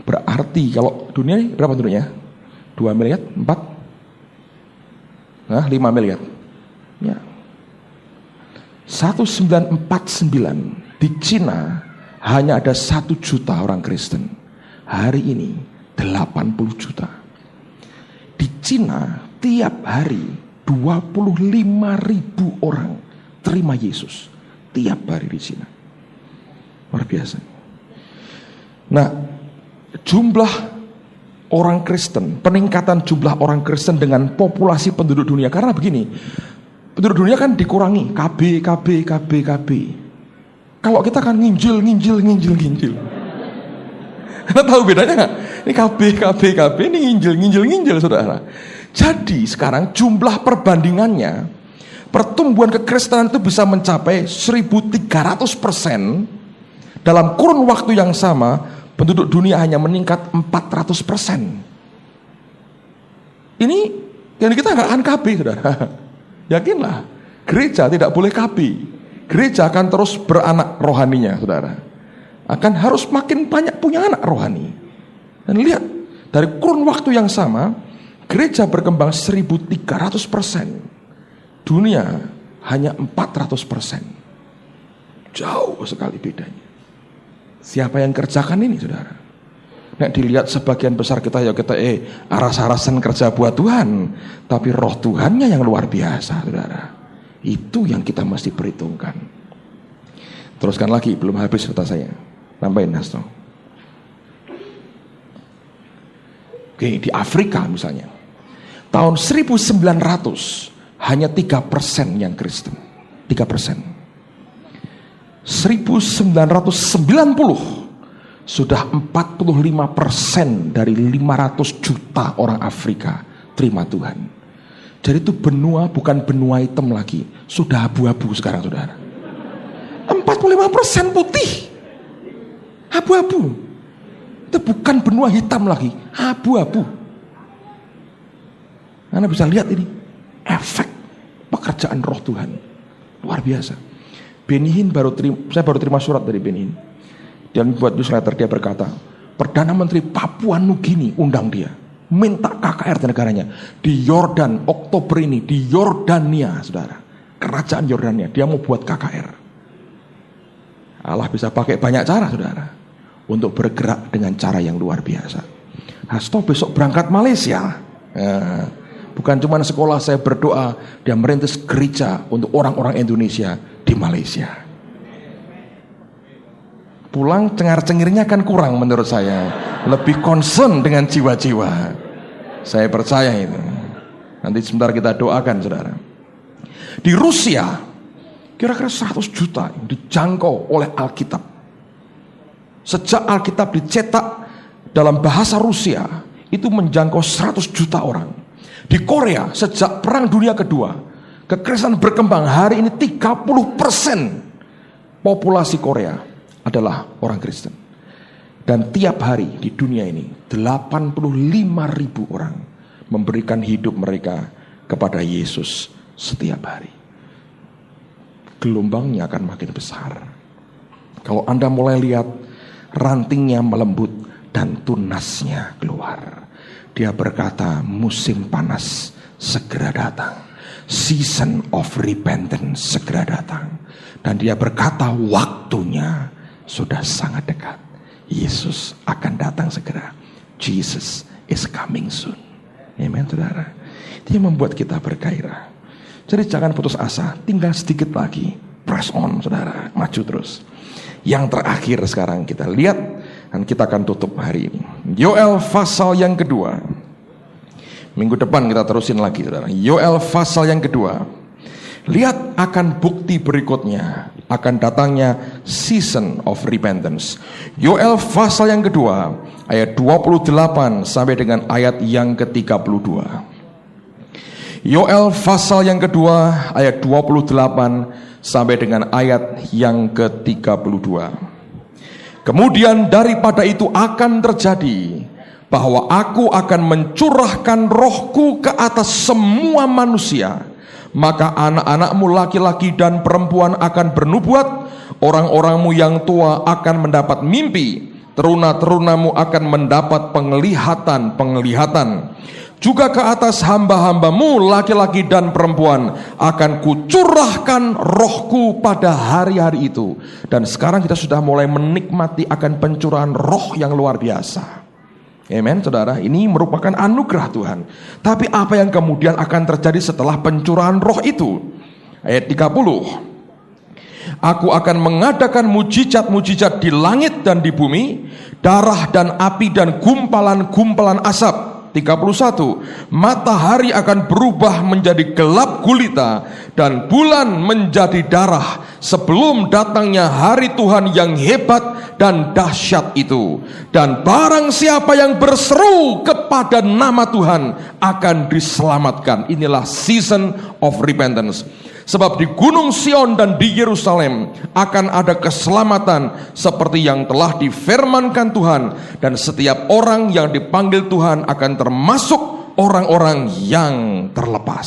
Berarti kalau dunia ini berapa dunia? 2 miliar? 4? 5 miliar. Ya. 1949 di Cina hanya ada 1 juta orang Kristen. Hari ini 80 juta. Di Cina tiap hari 25.000 orang terima Yesus. Tiap hari di Cina. Luar biasa. Nah, jumlah orang Kristen, peningkatan jumlah orang Kristen dengan populasi penduduk dunia. Karena begini, penduduk dunia kan dikurangi. KB. Kalau kita kan nginjil. Anda tahu bedanya nggak? Ini KB, ini nginjil, saudara. Jadi sekarang jumlah perbandingannya, pertumbuhan kekristenan itu bisa mencapai 1.300%. Dalam kurun waktu yang sama, penduduk dunia hanya meningkat 400%. Ini yang kita nggak akan KB, saudara. Yakinlah, gereja tidak boleh KB. Gereja akan terus beranak rohaninya, saudara. Akan harus makin banyak punya anak rohani. Dan lihat, dari kurun waktu yang sama, gereja berkembang 1.300%. Dunia hanya 400%. Jauh sekali bedanya. Siapa yang kerjakan ini, saudara? Nek dilihat sebagian besar kita aras-arasan kerja buat Tuhan, tapi roh Tuhannya yang luar biasa, saudara. Itu yang kita mesti perhitungkan. Teruskan lagi, belum habis kata saya. Nambahin Hasto. Oke, di Afrika misalnya. Tahun 1900 hanya 3% yang Kristen. 3%. 1990 sudah 45% dari 500 juta orang Afrika terima Tuhan. Jadi itu benua bukan benua hitam lagi, sudah abu-abu sekarang saudara. 45% putih, abu-abu. Itu bukan benua hitam lagi, abu-abu. Anda bisa lihat ini efek pekerjaan Roh Tuhan luar biasa. Saya baru terima surat dari Benin. Dia membuat newsletter, dia berkata, Perdana Menteri Papua Nugini undang dia, minta KKR di negaranya. Di Yordan, Oktober ini, di Yordania, saudara. Kerajaan Yordania, dia mau buat KKR. Allah bisa pakai banyak cara, saudara, untuk bergerak dengan cara yang luar biasa. Hasto besok berangkat Malaysia. Bukan cuma sekolah, saya berdoa, dia merintis gereja untuk orang-orang Indonesia di Malaysia. Pulang cengar-cengirnya kan kurang menurut saya. Lebih concern dengan jiwa-jiwa. Saya percaya itu. Nanti sebentar kita doakan saudara. Di Rusia kira-kira 100 juta yang dijangkau oleh Alkitab. Sejak Alkitab dicetak dalam bahasa Rusia, itu menjangkau 100 juta orang. Di Korea sejak Perang Dunia Kedua, kekristenan berkembang. Hari ini 30% populasi Korea adalah orang Kristen. Dan tiap hari di dunia ini 85.000 orang memberikan hidup mereka kepada Yesus setiap hari. Gelombangnya akan makin besar. Kalau Anda mulai lihat rantingnya melembut dan tunasnya keluar. Dia berkata, musim panas segera datang. Season of repentance segera datang. Dan dia berkata, waktunya sudah sangat dekat. Yesus akan datang segera. Jesus is coming soon. Amen, saudara. Itu yang membuat kita bergairah. Jadi jangan putus asa. Tinggal sedikit lagi. Press on, saudara. Maju terus. Yang terakhir sekarang kita lihat, dan kita akan tutup hari ini. Yoel pasal yang kedua. Minggu depan kita terusin lagi, saudara. Yoel pasal yang kedua. Lihat akan bukti berikutnya, akan datangnya season of repentance. Yoel pasal yang kedua, ayat 28 sampai dengan ayat yang ke-32. Yoel pasal yang kedua, ayat 28 sampai dengan ayat yang ke-32. Kemudian daripada itu akan terjadi bahwa aku akan mencurahkan rohku ke atas semua manusia. Maka anak-anakmu laki-laki dan perempuan akan bernubuat, orang-orangmu yang tua akan mendapat mimpi, teruna-terunamu akan mendapat penglihatan. Juga ke atas hamba-hambamu laki-laki dan perempuan akan kucurahkan rohku pada hari-hari itu. Dan sekarang kita sudah mulai menikmati akan pencurahan roh yang luar biasa. Amen, saudara. Ini merupakan anugerah Tuhan. Tapi apa yang kemudian akan terjadi setelah pencurahan roh itu? Ayat 30. Aku akan mengadakan mujizat-mujizat di langit dan di bumi, darah dan api dan gumpalan-gumpalan asap. 31. Matahari akan berubah menjadi gelap gulita dan bulan menjadi darah sebelum datangnya hari Tuhan yang hebat dan dahsyat itu. Dan barang siapa yang berseru kepada nama Tuhan akan diselamatkan. Inilah season of repentance. Sebab di Gunung Sion dan di Yerusalem akan ada keselamatan seperti yang telah difirmankan Tuhan. Dan setiap orang yang dipanggil Tuhan akan termasuk orang-orang yang terlepas.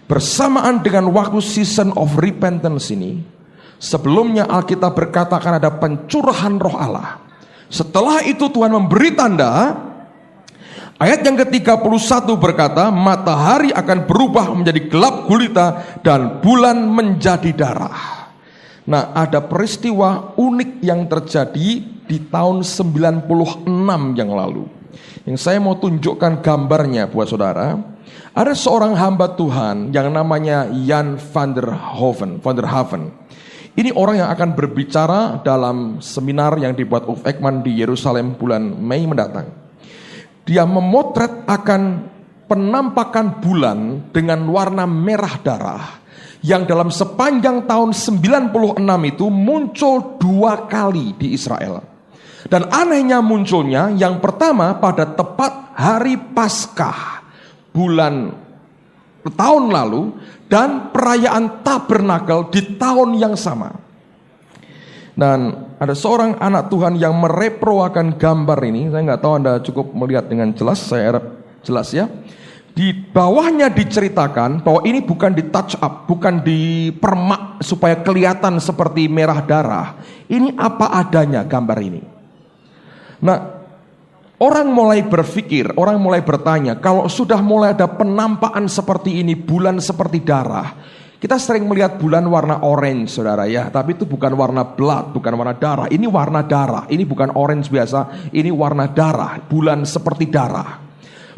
Bersamaan dengan waktu season of repentance ini, sebelumnya Alkitab berkata akan ada pencurahan roh Allah. Setelah itu Tuhan memberi tanda. Ayat yang ke-31 berkata, matahari akan berubah menjadi gelap gulita dan bulan menjadi darah. Nah, ada peristiwa unik yang terjadi di tahun 96 yang lalu. Yang saya mau tunjukkan gambarnya buat saudara. Ada seorang hamba Tuhan yang namanya Jan van der Haven. Ini orang yang akan berbicara dalam seminar yang dibuat Uf Ekman di Yerusalem bulan Mei mendatang. Dia memotret akan penampakan bulan dengan warna merah darah yang dalam sepanjang tahun 96 itu muncul 2 kali di Israel. Dan anehnya munculnya yang pertama pada tepat hari Paskah bulan tahun lalu dan perayaan Tabernakel di tahun yang sama. Dan ada seorang anak Tuhan yang mereproakan gambar ini. Saya nggak tahu Anda cukup melihat dengan jelas, saya harap jelas ya. Di bawahnya diceritakan bahwa ini bukan di touch up, bukan dipermak supaya kelihatan seperti merah darah. Ini apa adanya gambar ini. Nah, orang mulai berpikir, orang mulai bertanya, kalau sudah mulai ada penampakan seperti ini, bulan seperti darah. Kita sering melihat bulan warna orange, saudara ya, tapi itu bukan warna blood, bukan warna darah. Ini warna darah, ini bukan orange biasa, ini warna darah, bulan seperti darah.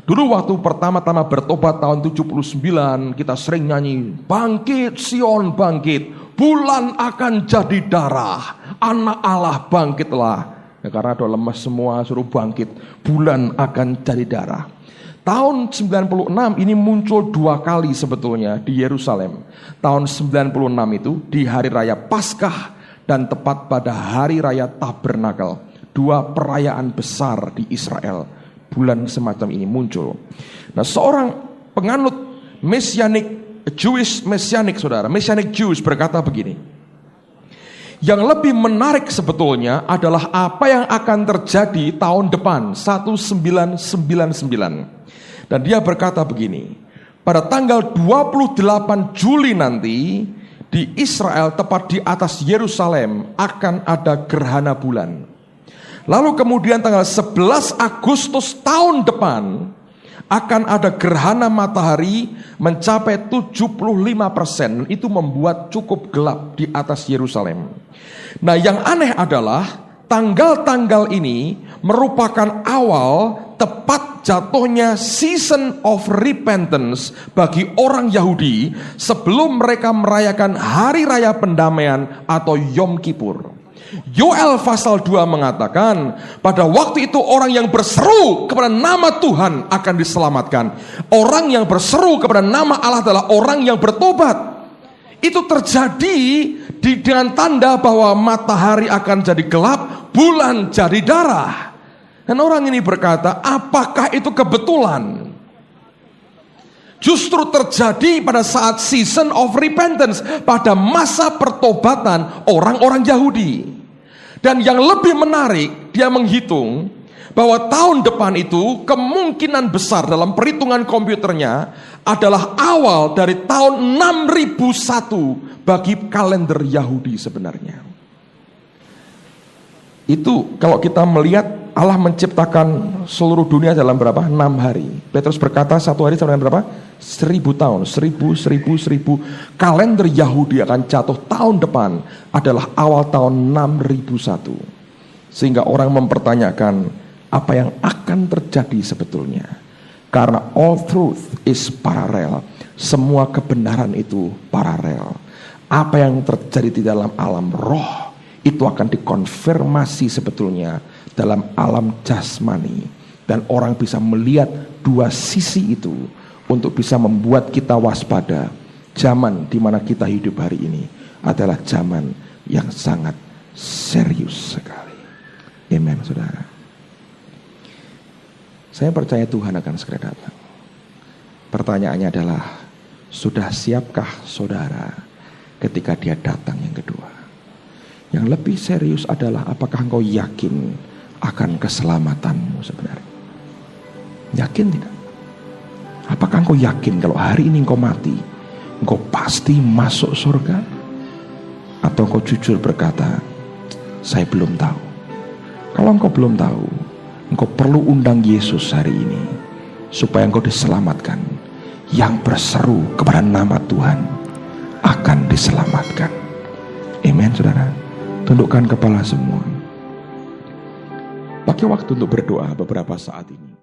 Dulu waktu pertama-tama bertobat tahun 79, kita sering nyanyi, bangkit Sion bangkit, bulan akan jadi darah, anak Allah bangkitlah. Ya, karena udah lemas semua, suruh bangkit, bulan akan jadi darah. Tahun 96 ini muncul 2 kali sebetulnya di Yerusalem. Tahun 96 itu di hari raya Paskah dan tepat pada hari raya Tabernakel. 2 perayaan besar di Israel. Bulan semacam ini muncul. Nah, seorang penganut Jewish Messianic, saudara, Messianic Jews berkata begini. Yang lebih menarik sebetulnya adalah apa yang akan terjadi tahun depan 1999. Dan dia berkata begini, pada tanggal 28 Juli nanti di Israel tepat di atas Yerusalem akan ada gerhana bulan. Lalu kemudian tanggal 11 Agustus tahun depan akan ada gerhana matahari mencapai 75%. Itu membuat cukup gelap di atas Yerusalem. Nah, yang aneh adalah tanggal-tanggal ini merupakan awal tepat jatuhnya season of repentance bagi orang Yahudi sebelum mereka merayakan hari raya pendamaian atau Yom Kippur. Yoel pasal 2 mengatakan pada waktu itu orang yang berseru kepada nama Tuhan akan diselamatkan. Orang yang berseru kepada nama Allah adalah orang yang bertobat. Itu terjadi dengan tanda bahwa matahari akan jadi gelap, bulan jadi darah. Dan orang ini berkata, apakah itu kebetulan? Justru terjadi pada saat season of repentance, pada masa pertobatan orang-orang Yahudi. Dan yang lebih menarik, dia menghitung bahwa tahun depan itu kemungkinan besar dalam perhitungan komputernya adalah awal dari tahun 6001 bagi kalender Yahudi sebenarnya. Itu kalau kita melihat Allah menciptakan seluruh dunia dalam berapa? 6 hari. Petrus berkata 1 hari sama dengan berapa? 1000 tahun. 1000. Kalender Yahudi akan jatuh tahun depan adalah awal tahun 6001. Sehingga orang mempertanyakan apa yang akan terjadi sebetulnya. Karena all truth is parallel. Semua kebenaran itu paralel. Apa yang terjadi di dalam alam roh itu akan dikonfirmasi sebetulnya dalam alam jasmani. Dan orang bisa melihat 2 sisi itu untuk bisa membuat kita waspada. Zaman di mana kita hidup hari ini adalah zaman yang sangat serius sekali. Amen, saudara. Saya percaya Tuhan akan segera datang. Pertanyaannya adalah, sudah siapkah saudara ketika dia datang yang kedua? Yang lebih serius adalah, apakah engkau yakin akan keselamatanmu sebenarnya? Yakin tidak? Apakah engkau yakin kalau hari ini engkau mati, engkau pasti masuk surga? Atau engkau jujur berkata, saya belum tahu? Kalau engkau belum tahu, engkau perlu undang Yesus hari ini supaya engkau diselamatkan. Yang berseru kepada nama Tuhan akan diselamatkan. Amen, saudara. Tundukkan kepala semua. Pakai waktu untuk berdoa beberapa saat ini.